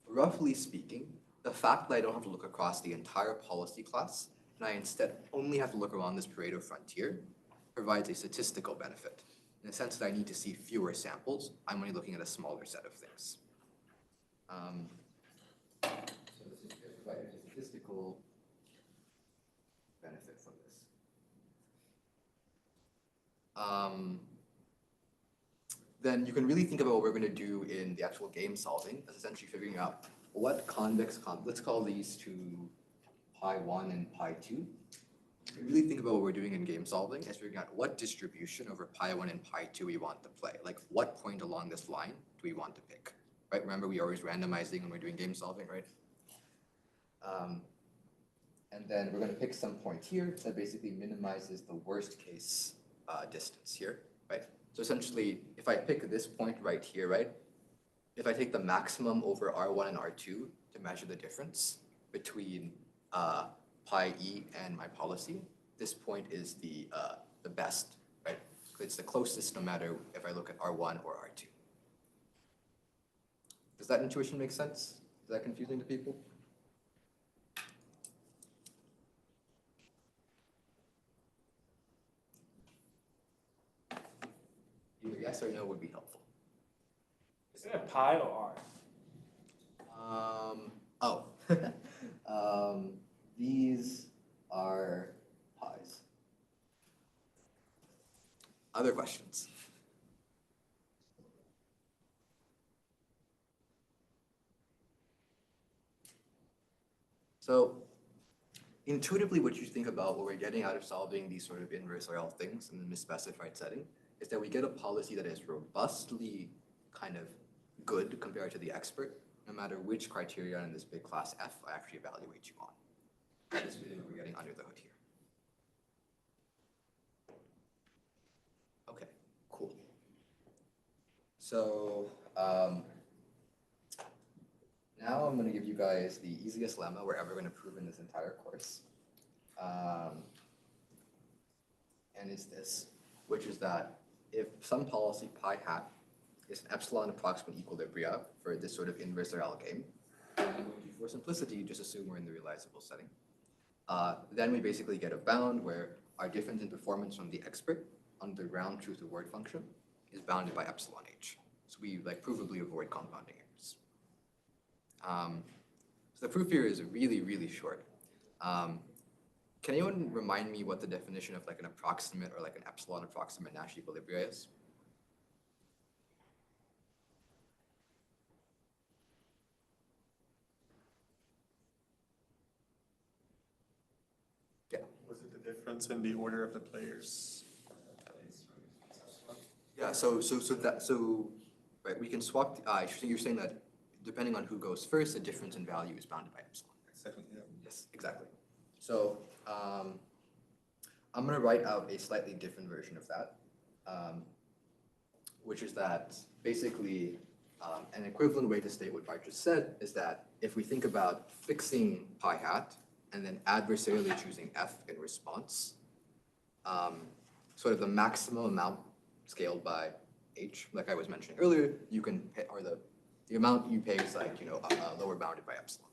roughly speaking, the fact that I don't have to look across the entire policy class, and I instead only have to look around this Pareto frontier, provides a statistical benefit. In the sense that I need to see fewer samples, I'm only looking at a smaller set of things. So this is providing a statistical benefit from this. Then you can really think about what we're going to do in the actual game solving as essentially figuring out what convex, let's call these two pi 1 and pi 2. We really think about what we're doing in game solving as figuring out what distribution over pi 1 and pi 2 we want to play. Like what point along this line do we want to pick, right? Remember, we are always randomizing when we're doing game solving, right? And then we're going to pick some point here that basically minimizes the worst case distance here, right? So essentially, if I pick this point right here, right? If I take the maximum over R1 and R2 to measure the difference between pi e and my policy, this point is the best, right? It's the closest no matter if I look at R1 or R2. Does that intuition make sense? Is that confusing to people? Either yes or no would be helpful. Is it a pi or R? These are pies. Other questions? So intuitively, what you think about what we're getting out of solving these sort of inverse RL things in the misspecified setting is that we get a policy that is robustly kind of good compared to the expert, no matter which criteria in this big class F I actually evaluate you on. That is really what we're getting under the hood here. Okay, cool. So now I'm going to give you guys the easiest lemma we're ever going to prove in this entire course. And it's this, which is that if some policy pi hat is an epsilon approximate equilibria for this sort of inverse RL game, and for simplicity, just assume we're in the realizable setting. Then we basically get a bound where our difference in performance from the expert on the ground truth reward function is bounded by epsilon h. So we like provably avoid compounding errors. So the proof here is really, really short. Can anyone remind me what the definition of like an approximate or like an epsilon approximate Nash equilibria is? Yeah. Was it the difference in the order of the players? Yeah. Right. We can swap. You're saying that depending on who goes first, the difference in value is bounded by epsilon. Exactly, yeah. Yes, exactly. So I'm going to write out a slightly different version of that, which is that basically An equivalent way to state what Bart just said is that if we think about fixing pi hat and then adversarially choosing f in response, sort of the maximum amount scaled by h, like I was mentioning earlier, you can pay, or the amount you pay is like, lower bounded by epsilon.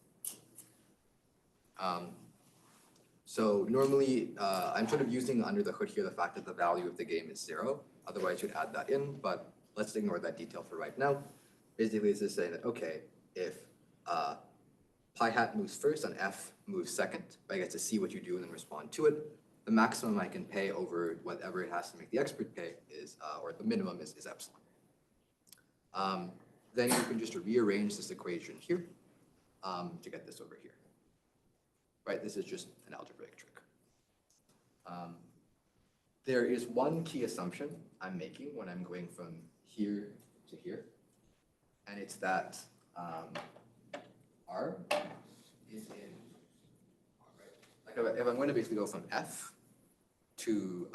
So normally, I'm sort of using under the hood here the fact that the value of the game is 0. Otherwise, you'd add that in, but let's ignore that detail for right now. Basically, it's just saying that, okay, if pi hat moves first and f moves second, I get to see what you do and then respond to it. The maximum I can pay over whatever it has to make the expert pay is, or the minimum is epsilon. Then you can just rearrange this equation here to get this over here. Right, this is just an algebraic trick. There is one key assumption I'm making when I'm going from here to here, and it's that R is in R, right? Like if I'm going to basically go from F to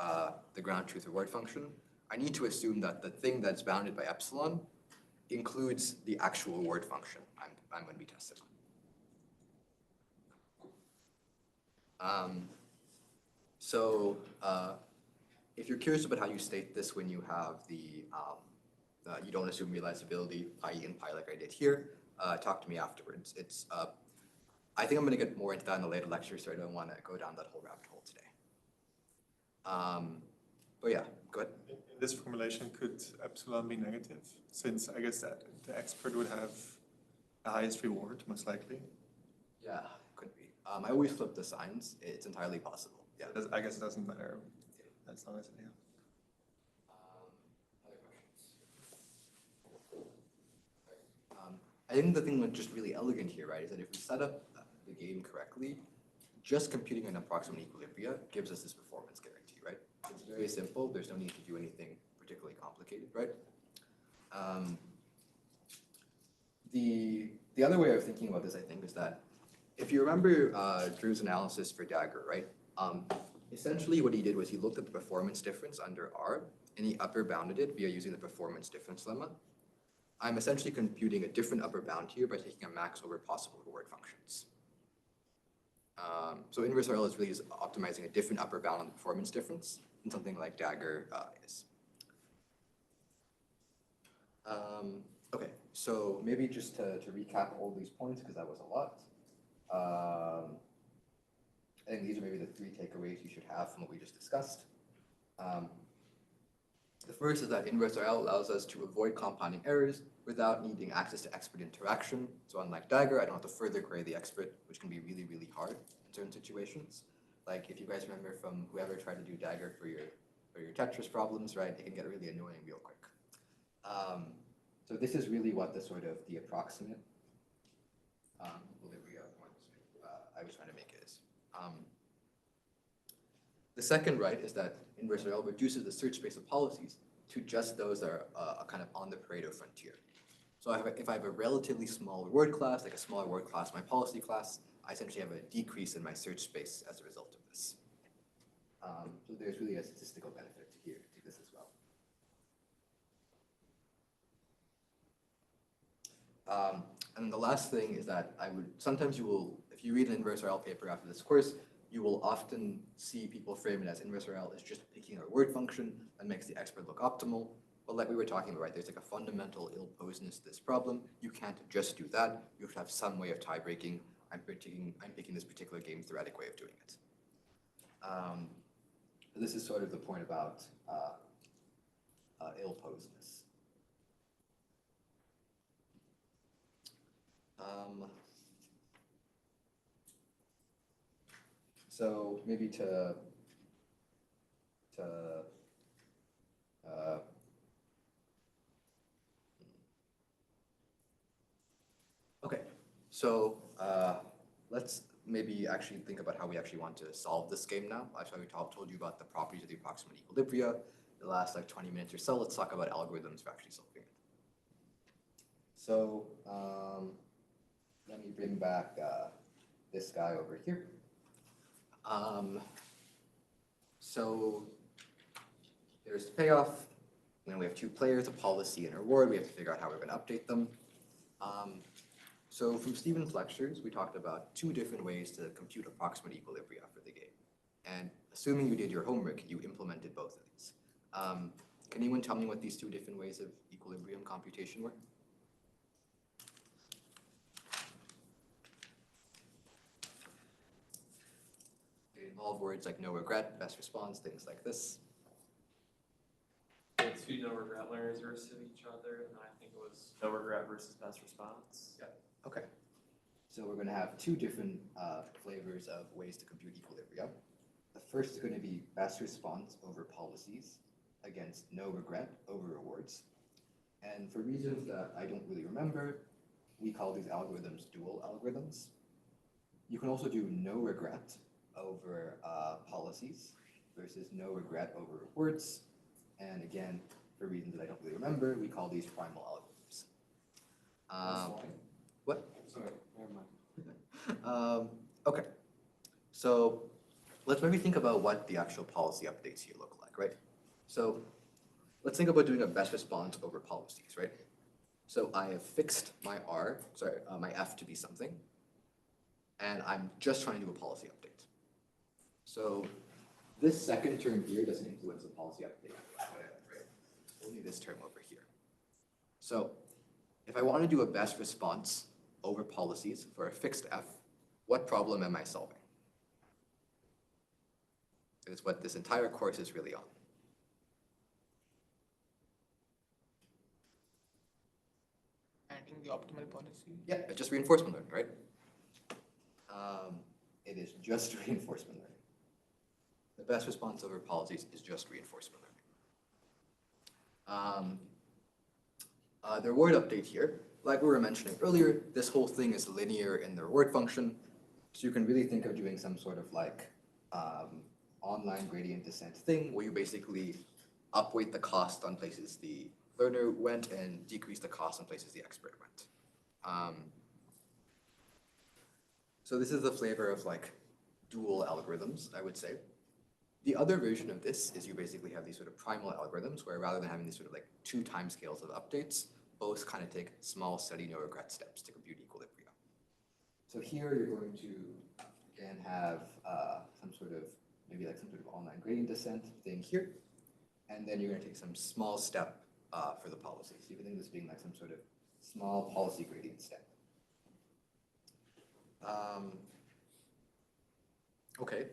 the ground truth reward function, I need to assume that the thing that's bounded by epsilon includes the actual reward function I'm going to be tested on. If you're curious about how you state this when you have you don't assume realizability, i.e. in pi like I did here, talk to me afterwards. I think I'm going to get more into that in a later lecture, so I don't want to go down that whole rabbit hole today. But yeah, go ahead. In this formulation, could epsilon be negative? Since I guess that the expert would have the highest reward, most likely. Yeah, could be. I always flip the signs. It's entirely possible. Yeah. I guess it doesn't matter as long as, yeah. Other questions? I think the thing that's just really elegant here, right, is that if we set up the game correctly, just computing an approximate equilibria gives us this performance guarantee, right? It's very simple. There's no need to do anything particularly complicated, right? The other way of thinking about this, I think, is that if you remember Drew's analysis for Dagger, right? Essentially what he did was he looked at the performance difference under R and he upper bounded it via using the performance difference lemma. I'm essentially computing a different upper bound here by taking a max over possible reward functions. So inverse RL is really just optimizing a different upper bound on the performance difference than something like Dagger is. Okay, so maybe just to recap all these points, because that was a lot. I think these are maybe the 3 takeaways you should have from what we just discussed. The first is that inverse RL allows us to avoid compounding errors without needing access to expert interaction. So unlike Dagger, I don't have to further query the expert, which can be really, really hard in certain situations. Like if you guys remember from whoever tried to do Dagger for your Tetris problems, right? It can get really annoying real quick. So this is really what the approximate equilibria I was trying to make it is. The second right is that inverse RL reduces the search space of policies to just those that are kind of on the Pareto frontier. So if I have a relatively small reward class, like a smaller reward class, my policy class, I essentially have a decrease in my search space as a result of this. So there's really a statistical benefit to this as well. And the last thing is that sometimes if you read an inverse RL paper after this course, you will often see people frame it as inverse RL is just picking a reward function that makes the expert look optimal. But like we were talking about, right, there's like a fundamental ill-posedness to this problem. You can't just do that. You have to have some way of tie breaking. I'm picking this particular game theoretic way of doing it. This is sort of the point about ill-posedness. So maybe okay, so let's maybe actually think about how we actually want to solve this game now. I've already told you about the properties of the approximate equilibria. The last like 20 minutes or so, let's talk about algorithms for actually solving it. So let me bring back this guy over here. So there's the payoff. And then we have two players, a policy and a reward. We have to figure out how we're going to update them. So from Stephen's lectures, we talked about two different ways to compute approximate equilibria for the game. And assuming you did your homework, you implemented both of these. Can anyone tell me what these two different ways of equilibrium computation were? They involve words like no regret, best response, things like this. The two no regret layers versus each other, and then I think it was no regret versus best response. Okay. So we're going to have two different flavors of ways to compute equilibria. The first is going to be best response over policies against no regret over rewards. And for reasons that I don't really remember, we call these algorithms dual algorithms. You can also do no regret over policies versus no regret over rewards. And again, for reasons that I don't really remember, we call these primal algorithms. What? Sorry, never mind. Okay, so let's maybe think about what the actual policy updates here look like, right? So let's think about doing a best response over policies, right? So I have fixed my my F to be something, and I'm just trying to do a policy update. So this second term here doesn't influence the policy update, right? Only this term over here. So if I want to do a best response over policies for a fixed F, what problem am I solving? It's what this entire course is really on. Finding the optimal policy. Yeah, it's just reinforcement learning, right? It is just reinforcement learning. The best response over policies is just reinforcement learning. The reward update here, like we were mentioning earlier, this whole thing is linear in the reward function. So you can really think of doing some sort of like online gradient descent thing where you basically upweight the cost on places the learner went and decrease the cost on places the expert went. So this is the flavor of like dual algorithms, I would say. The other version of this is you basically have these sort of primal algorithms where rather than having these sort of like two timescales of updates, both kind of take small, steady, no regret steps to compute equilibria. So here you're going to again have some sort of maybe like some sort of online gradient descent thing here, and then you're going to take some small step for the policy. So you can think of this being like some sort of small policy gradient step. Okay.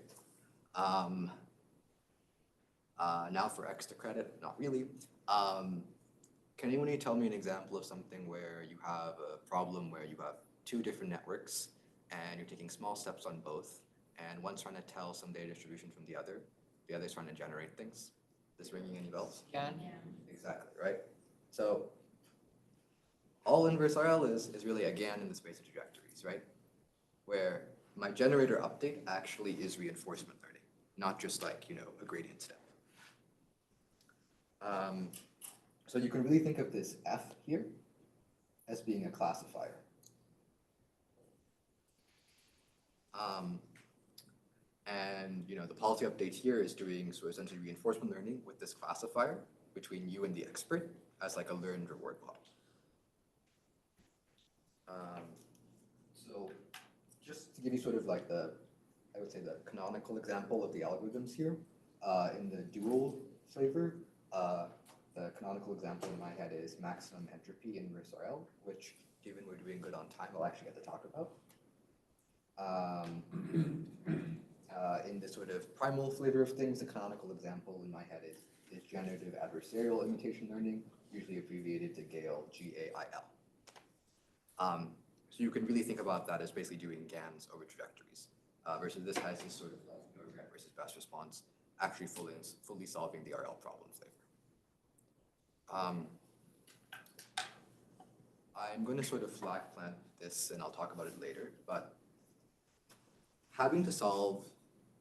Now for extra credit, not really. Can anyone tell me an example of something where you have a problem where you have two different networks and you're taking small steps on both, and one's trying to tell some data distribution from the other's trying to generate things? This ringing any bells? Can. Exactly, right? So all inverse RL is really again in the space of trajectories, right? Where my generator update actually is reinforcement learning, not just like, a gradient step. So you can really think of this F here as being a classifier. And the policy update here is doing so essentially reinforcement learning with this classifier between you and the expert as like a learned reward block. So just to give you sort of like I would say the canonical example of the algorithms here, in the dual flavor, the canonical example in my head is maximum entropy inverse RL, which, given we're doing good on time, I'll actually get to talk about. In the sort of primal flavor of things, the canonical example in my head is generative adversarial imitation learning, usually abbreviated to GAIL, G-A-I-L. So you can really think about that as basically doing GANs over trajectories, versus this has this sort of no regret versus best response, actually fully solving the RL problem flavor. I'm going to sort of flag plant this, and I'll talk about it later, but having to solve,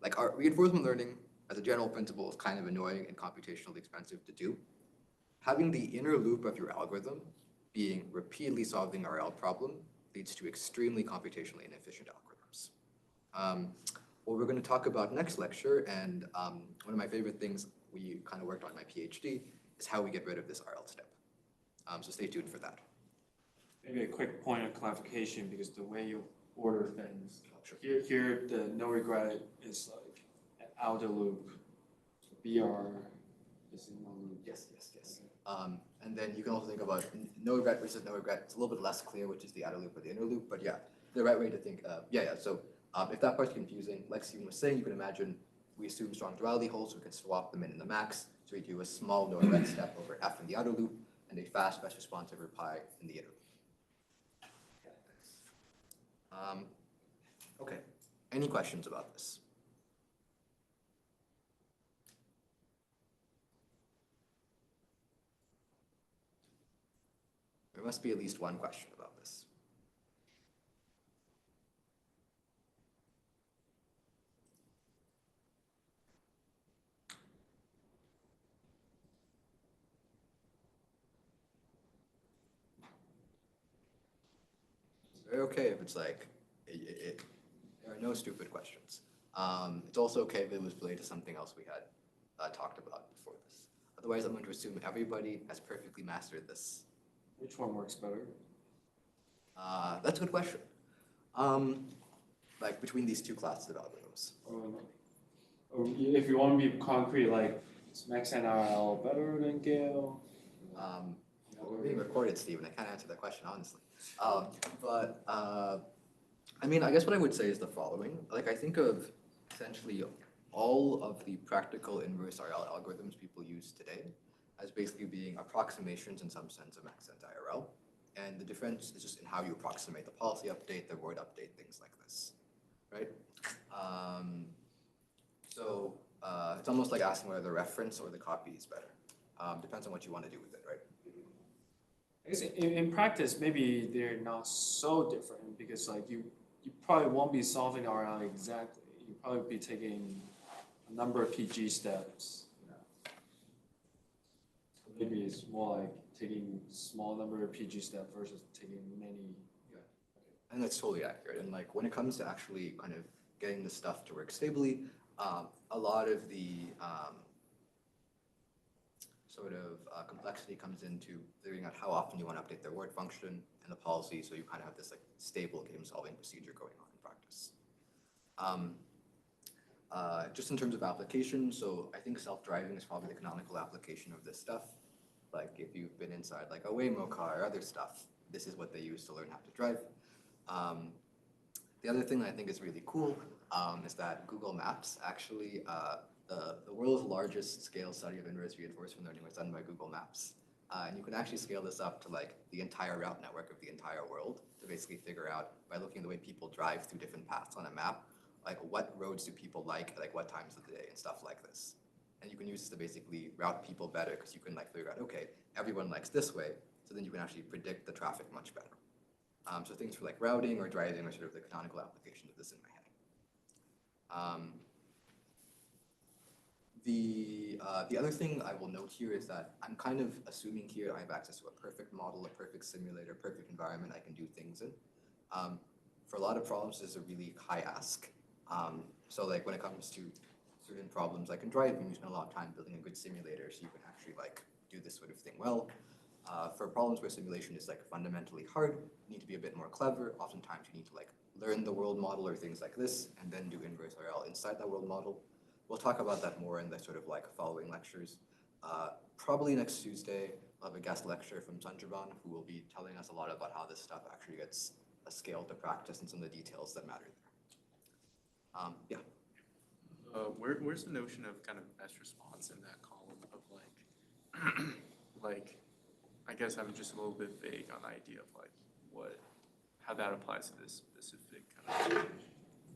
like our reinforcement learning as a general principle is kind of annoying and computationally expensive to do. Having the inner loop of your algorithm being repeatedly solving RL problem leads to extremely computationally inefficient algorithms. What we're going to talk about next lecture, and one of my favorite things we kind of worked on in my PhD, is how we get rid of this RL step. So stay tuned for that. Maybe a quick point of clarification, because the way you order things, Sure. here the no regret is like an outer loop. So BR is in no loop. Yes. And then you can also think about no regret versus no regret. It's a little bit less clear which is the outer loop or the inner loop, but yeah, the right way to think. So if that part's confusing, like Steven was saying, you can imagine we assume strong duality holds, so we can swap the min and the max. So we do a small no regret step over f in the outer loop and a fast best response over pi in the inner loop. Okay, any questions about this? There must be at least one question about this. It's very okay if it's like, there are no stupid questions. It's also okay if it was related to something else we had talked about before this. Otherwise, I'm going to assume everybody has perfectly mastered this. Which one works better? That's a good question. Like between these two classes of algorithms. Or if you want to be concrete, like is Max and RL better than Gale? We're being recorded, Steven. I can't answer that question honestly. I mean, I guess what I would say is the following. Like, I think of essentially all of the practical inverse RL algorithms people use today as basically being approximations in some sense of max and IRL. And the difference is just in how you approximate the policy update, the word update, things like this, right? It's almost like asking whether the reference or the copy is better. Depends on what you want to do with it, right? I guess in practice, maybe they're not so different, because like you probably won't be solving RL exactly. You probably be taking a number of PG steps. Maybe it's more like taking a small number of PG steps versus taking many. And that's totally accurate. And like when it comes to actually kind of getting this stuff to work stably, a lot of the complexity comes into figuring out how often you want to update their word function and the policy, so you kind of have this like stable game solving procedure going on in practice. Just in terms of application, so I think self-driving is probably the canonical application of this stuff. Like if you've been inside like a Waymo car or other stuff, this is what they use to learn how to drive. The other thing that I think is really cool is that Google Maps actually, the world's largest scale study of inverse reinforcement learning was done by Google Maps. And you can actually scale this up to like the entire route network of the entire world to basically figure out, by looking at the way people drive through different paths on a map, like what roads do people like what times of the day and stuff like this. And you can use this to basically route people better, because you can like figure out, okay, everyone likes this way, so then you can actually predict the traffic much better. So things for like routing or driving are sort of the canonical application of this in my head. The other thing I will note here is that I'm kind of assuming here I have access to a perfect model, a perfect simulator, perfect environment I can do things in. For a lot of problems, this is a really high ask. So like when it comes to certain problems like in driving, you spend a lot of time building a good simulator so you can actually like do this sort of thing well. For problems where simulation is like fundamentally hard, you need to be a bit more clever. Oftentimes you need to like learn the world model or things like this and then do inverse RL inside that world model. We'll talk about that more in the sort of like following lectures. Probably next Tuesday, we'll have a guest lecture from Sanjaban who will be telling us a lot about how this stuff actually gets scaled to practice and some of the details that matter there. Where's the notion of kind of best response in that column of like, I guess I'm just a little bit vague on the idea of like how that applies to this specific kind of.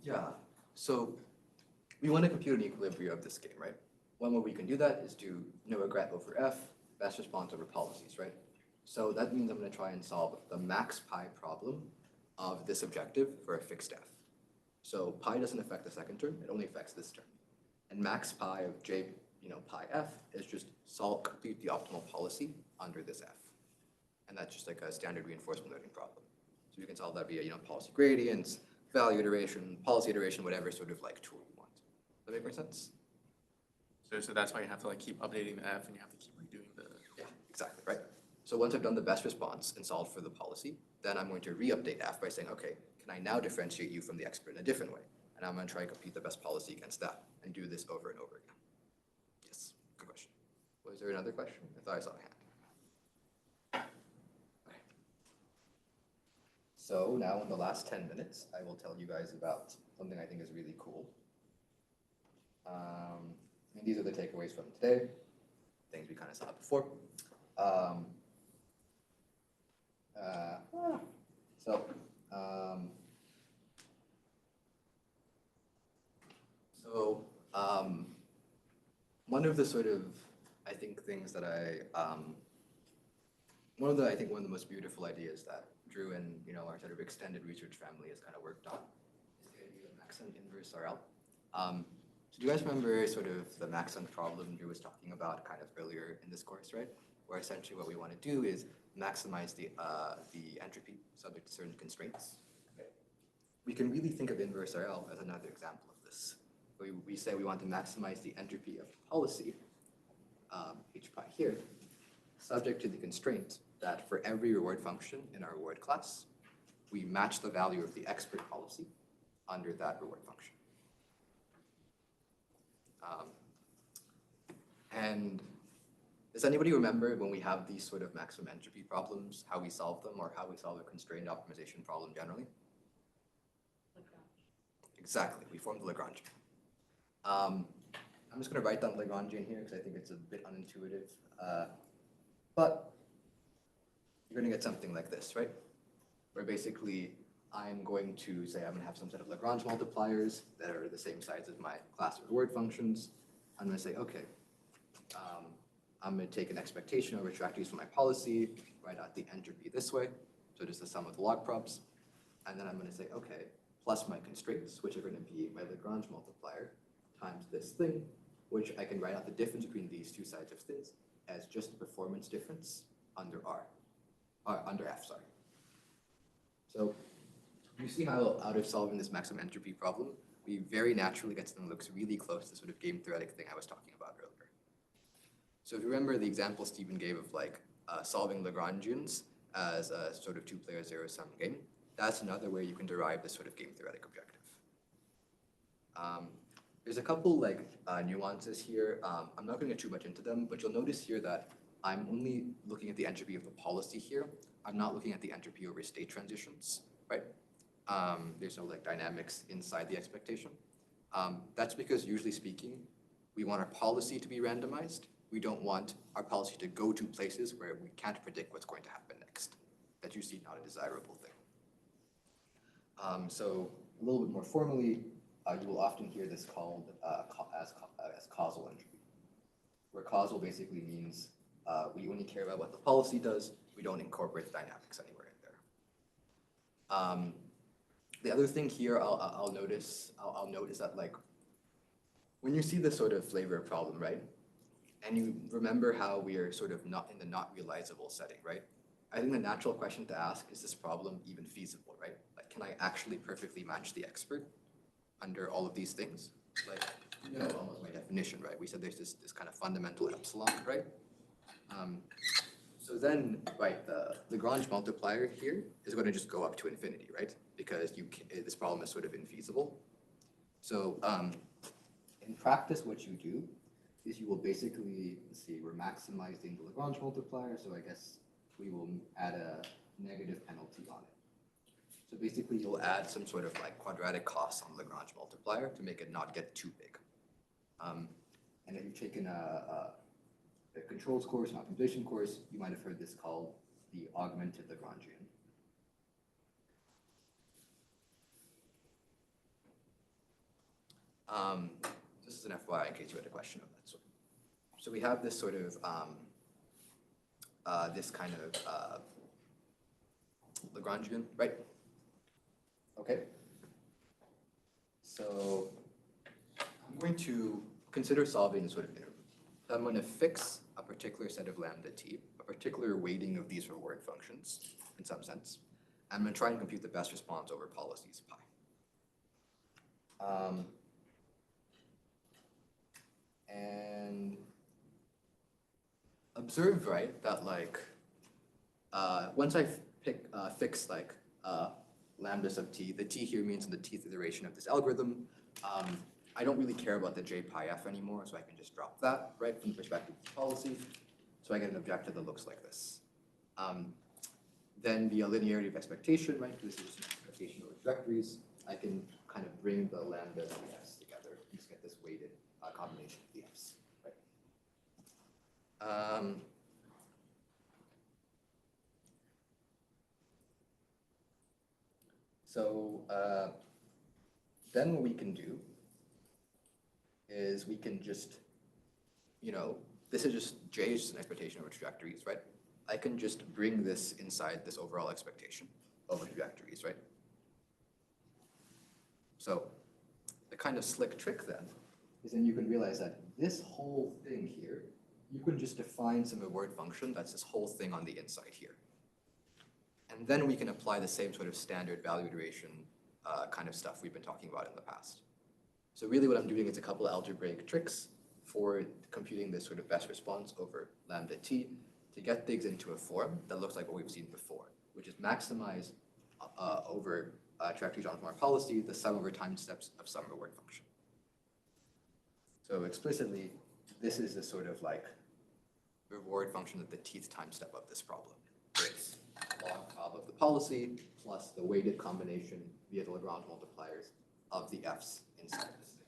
Yeah, so we want to compute an equilibrium of this game, right? One way we can do that is do no regret over f, best response over policies, right? So that means I'm going to try and solve the max pi problem of this objective for a fixed f. So pi doesn't affect the second term, it only affects this term. And max pi of j, pi f is just complete the optimal policy under this f. And that's just like a standard reinforcement learning problem. So you can solve that via, policy gradients, value iteration, policy iteration, whatever sort of like tool you want. Does that make more sense? So that's why you have to like keep updating the F and you have to keep redoing the. Yeah, exactly, right? So once I've done the best response and solved for the policy, then I'm going to re-update F by saying, okay, can I now differentiate you from the expert in a different way? And I'm gonna try and compute the best policy against that and do this over and over again. Yes, good question. Was there another question? I thought I saw a hand. Okay. So now in the last 10 minutes, I will tell you guys about something I think is really cool. And these are the takeaways from today, things we kind of saw before. One of the sort of, I think, things that one of the most beautiful ideas that Drew and, our sort of extended research family has kind of worked on is the idea of Maxent inverse RL. So do you guys remember sort of the Maxent problem Drew was talking about kind of earlier in this course, right? Where essentially what we want to do is maximize the entropy subject to certain constraints. Okay. We can really think of inverse RL as another example of this. We say we want to maximize the entropy of policy, h pi here, subject to the constraint that for every reward function in our reward class, we match the value of the expert policy under that reward function. And does anybody remember when we have these sort of maximum entropy problems, how we solve them, or how we solve a constrained optimization problem generally? Exactly, we form the Lagrangian. I'm just going to write down Lagrangian here because I think it's a bit unintuitive. But you're going to get something like this, right? Where basically I'm going to say I'm going to have some set of Lagrange multipliers that are the same size as my class of reward functions. I'm going to say, okay, I'm going to take an expectation over trajectories from my policy, write out the entropy this way, so just the sum of the log props. And then I'm going to say, okay, plus my constraints, which are going to be my Lagrange multiplier, times this thing, which I can write out the difference between these two sides of things as just the performance difference under under F, sorry. So you see how out of solving this maximum entropy problem, we very naturally get something that looks really close to the sort of game theoretic thing I was talking about earlier. So if you remember the example Stephen gave of like solving Lagrangians as a sort of two-player zero-sum game, that's another way you can derive this sort of game theoretic objective. There's a couple like nuances here. I'm not going to get too much into them, but you'll notice here that I'm only looking at the entropy of the policy here. I'm not looking at the entropy over state transitions, right? There's no like dynamics inside the expectation. That's because usually speaking, we want our policy to be randomized. We don't want our policy to go to places where we can't predict what's going to happen next. That's usually not a desirable thing. So a little bit more formally, you will often hear this called as causal entropy, where causal basically means we only care about what the policy does. We don't incorporate the dynamics anywhere in there. The other thing here I'll note is that like when you see this sort of flavor of problem, right? And you remember how we are sort of not in the not realizable setting, right? I think the natural question to ask is this problem even feasible, right? Like, can I actually perfectly match the expert under all of these things? Like, almost by definition, right? We said there's this kind of fundamental epsilon, right? So then, right, the Lagrange multiplier here is going to just go up to infinity, right? Because this problem is sort of infeasible. So in practice, what you do is you will basically, let's see, we're maximizing the Lagrange multiplier, so I guess we will add a negative penalty on it. So basically, you'll add some sort of like quadratic cost on the Lagrange multiplier to make it not get too big. And if you've taken a controls course, an optimization course, you might have heard this called the augmented Lagrangian. This is an FYI in case you had a question of that sort. So we have this sort of, this kind of Lagrangian, right? Okay. So I'm going to consider solving this sort of interval. I'm going to fix a particular set of lambda t, a particular weighting of these reward functions, in some sense. I'm going to try and compute the best response over policies pi. And observe, right, that like, once I fix like lambda sub t, the t here means in the tth iteration of this algorithm. I don't really care about the j pi f anymore, so I can just drop that, right, from the perspective of policy. So I get an objective that looks like this. Then the linearity of expectation, right, this is just an expectation over trajectories. I can kind of bring the lambda and the f's together and just get this weighted combination of the f's, right? So then what we can do is we can just, this is just J is just an expectation over trajectories, right? I can just bring this inside this overall expectation over trajectories, right? So the kind of slick trick then is then you can realize that this whole thing here, you can just define some reward function that's this whole thing on the inside here. And then we can apply the same sort of standard value iteration kind of stuff we've been talking about in the past. So really what I'm doing is a couple of algebraic tricks for computing this sort of best response over lambda t to get things into a form that looks like what we've seen before, which is maximize over trajectories on our policy, the sum over time steps of some reward function. So explicitly, this is the sort of like reward function at the tth time step of this problem. It's log top of the policy plus the weighted combination via the Lagrange multipliers of the f's inside this thing.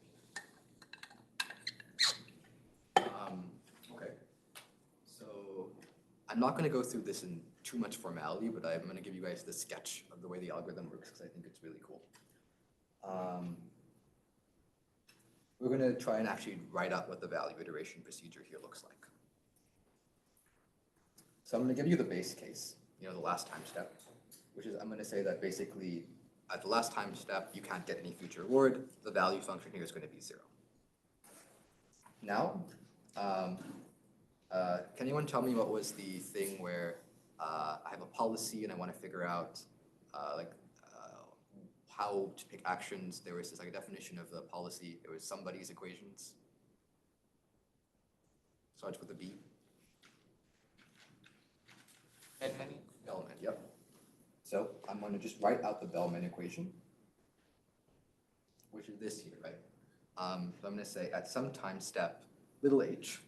Okay, so I'm not going to go through this in too much formality, but I'm going to give you guys the sketch of the way the algorithm works because I think it's really cool. We're going to try and actually write out what the value iteration procedure here looks like. So I'm going to give you the base case, the last time step, which is I'm going to say that basically at the last time step, you can't get any future reward. The value function here is going to be 0. Now, can anyone tell me what was the thing where I have a policy and I want to figure out how to pick actions? There was this like a definition of the policy. It was somebody's equations. Starts with a B. Bellman, yep. So I'm going to just write out the Bellman equation, which is this here, right? So I'm going to say at some time step, little h,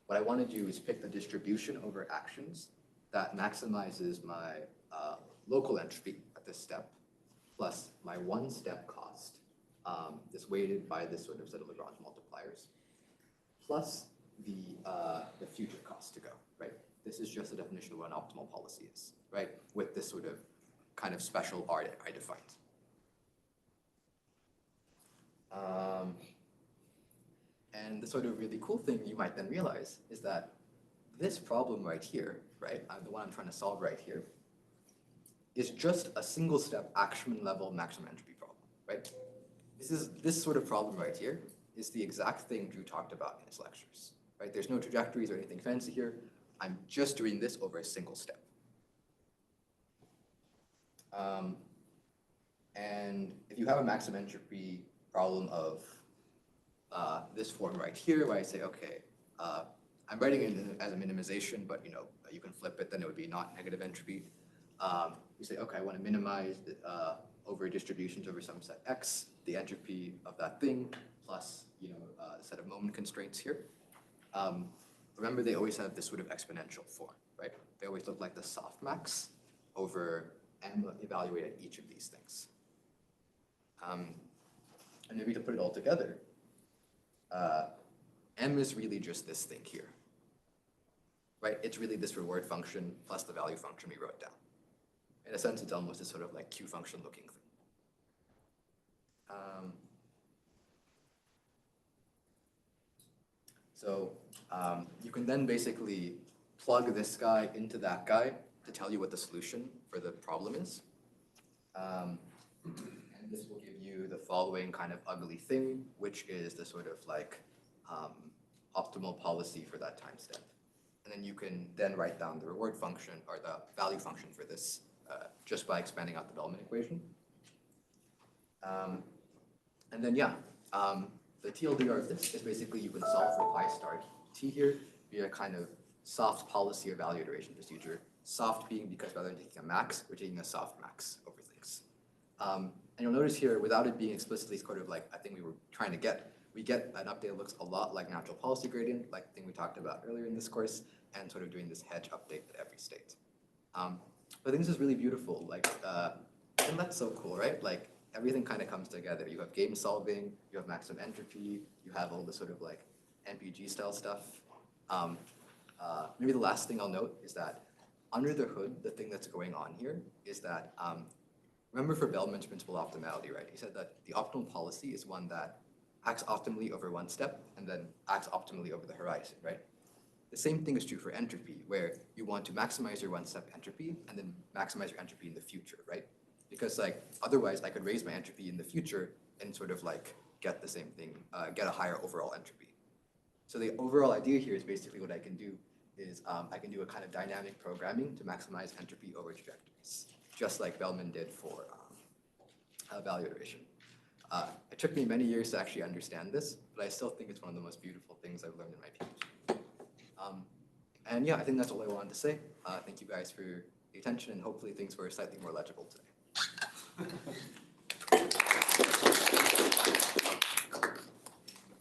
what I want to do is pick the distribution over actions that maximizes my local entropy at this step, plus my one-step cost, this weighted by this sort of set of Lagrange multipliers, plus the future cost to go, right? This is just a definition of what an optimal policy is, right? With this sort of kind of special R I defined. And the sort of really cool thing you might then realize is that this problem right here, right, the one I'm trying to solve right here, is just a single step action level maximum entropy problem, right? This sort of problem right here is the exact thing Drew talked about in his lectures, right? There's no trajectories or anything fancy here. I'm just doing this over a single step. And if you have a maximum entropy problem of this form right here, where I say, okay, I'm writing it as a minimization, but you can flip it, then it would be not negative entropy. You say, okay, I want to minimize over distributions over some set x, the entropy of that thing, plus a set of moment constraints here. Remember, they always have this sort of exponential form, right? They always look like the softmax over m evaluated each of these things. And maybe to put it all together, m is really just this thing here, right? It's really this reward function plus the value function we wrote down. In a sense, it's almost a sort of like Q function looking thing. So you can then basically plug this guy into that guy to tell you what the solution for the problem is. And this will give you the following kind of ugly thing, which is the sort of like optimal policy for that time step. And then you can then write down the reward function or the value function for this just by expanding out the Bellman equation. And then, yeah, the TLDR of this is basically you can solve for pi star t here via kind of soft policy or value iteration procedure. Soft being because rather than taking a max, we're taking a soft max over things. And you'll notice here, without it being explicitly sort of like I think we were trying to get, we get an update that looks a lot like natural policy gradient, like the thing we talked about earlier in this course, and sort of doing this hedge update at every state. But I think this is really beautiful. Like, and that's so cool, right? Like everything kind of comes together. You have game solving, you have maximum entropy, you have all the sort of like MPG style stuff. Maybe the last thing I'll note is that under the hood, the thing that's going on here is that, remember for Bellman's principle of optimality, right? He said that the optimal policy is one that acts optimally over one step and then acts optimally over the horizon, right? The same thing is true for entropy, where you want to maximize your one-step entropy and then maximize your entropy in the future, right? Because like otherwise, I could raise my entropy in the future and sort of like get the same thing, get a higher overall entropy. So the overall idea here is basically what I can do is I can do a kind of dynamic programming to maximize entropy over trajectories, just like Bellman did for value iteration. It took me many years to actually understand this, but I still think it's one of the most beautiful things I've learned in my PhD. And yeah, I think that's all I wanted to say. Thank you guys for the attention, and hopefully things were slightly more legible today.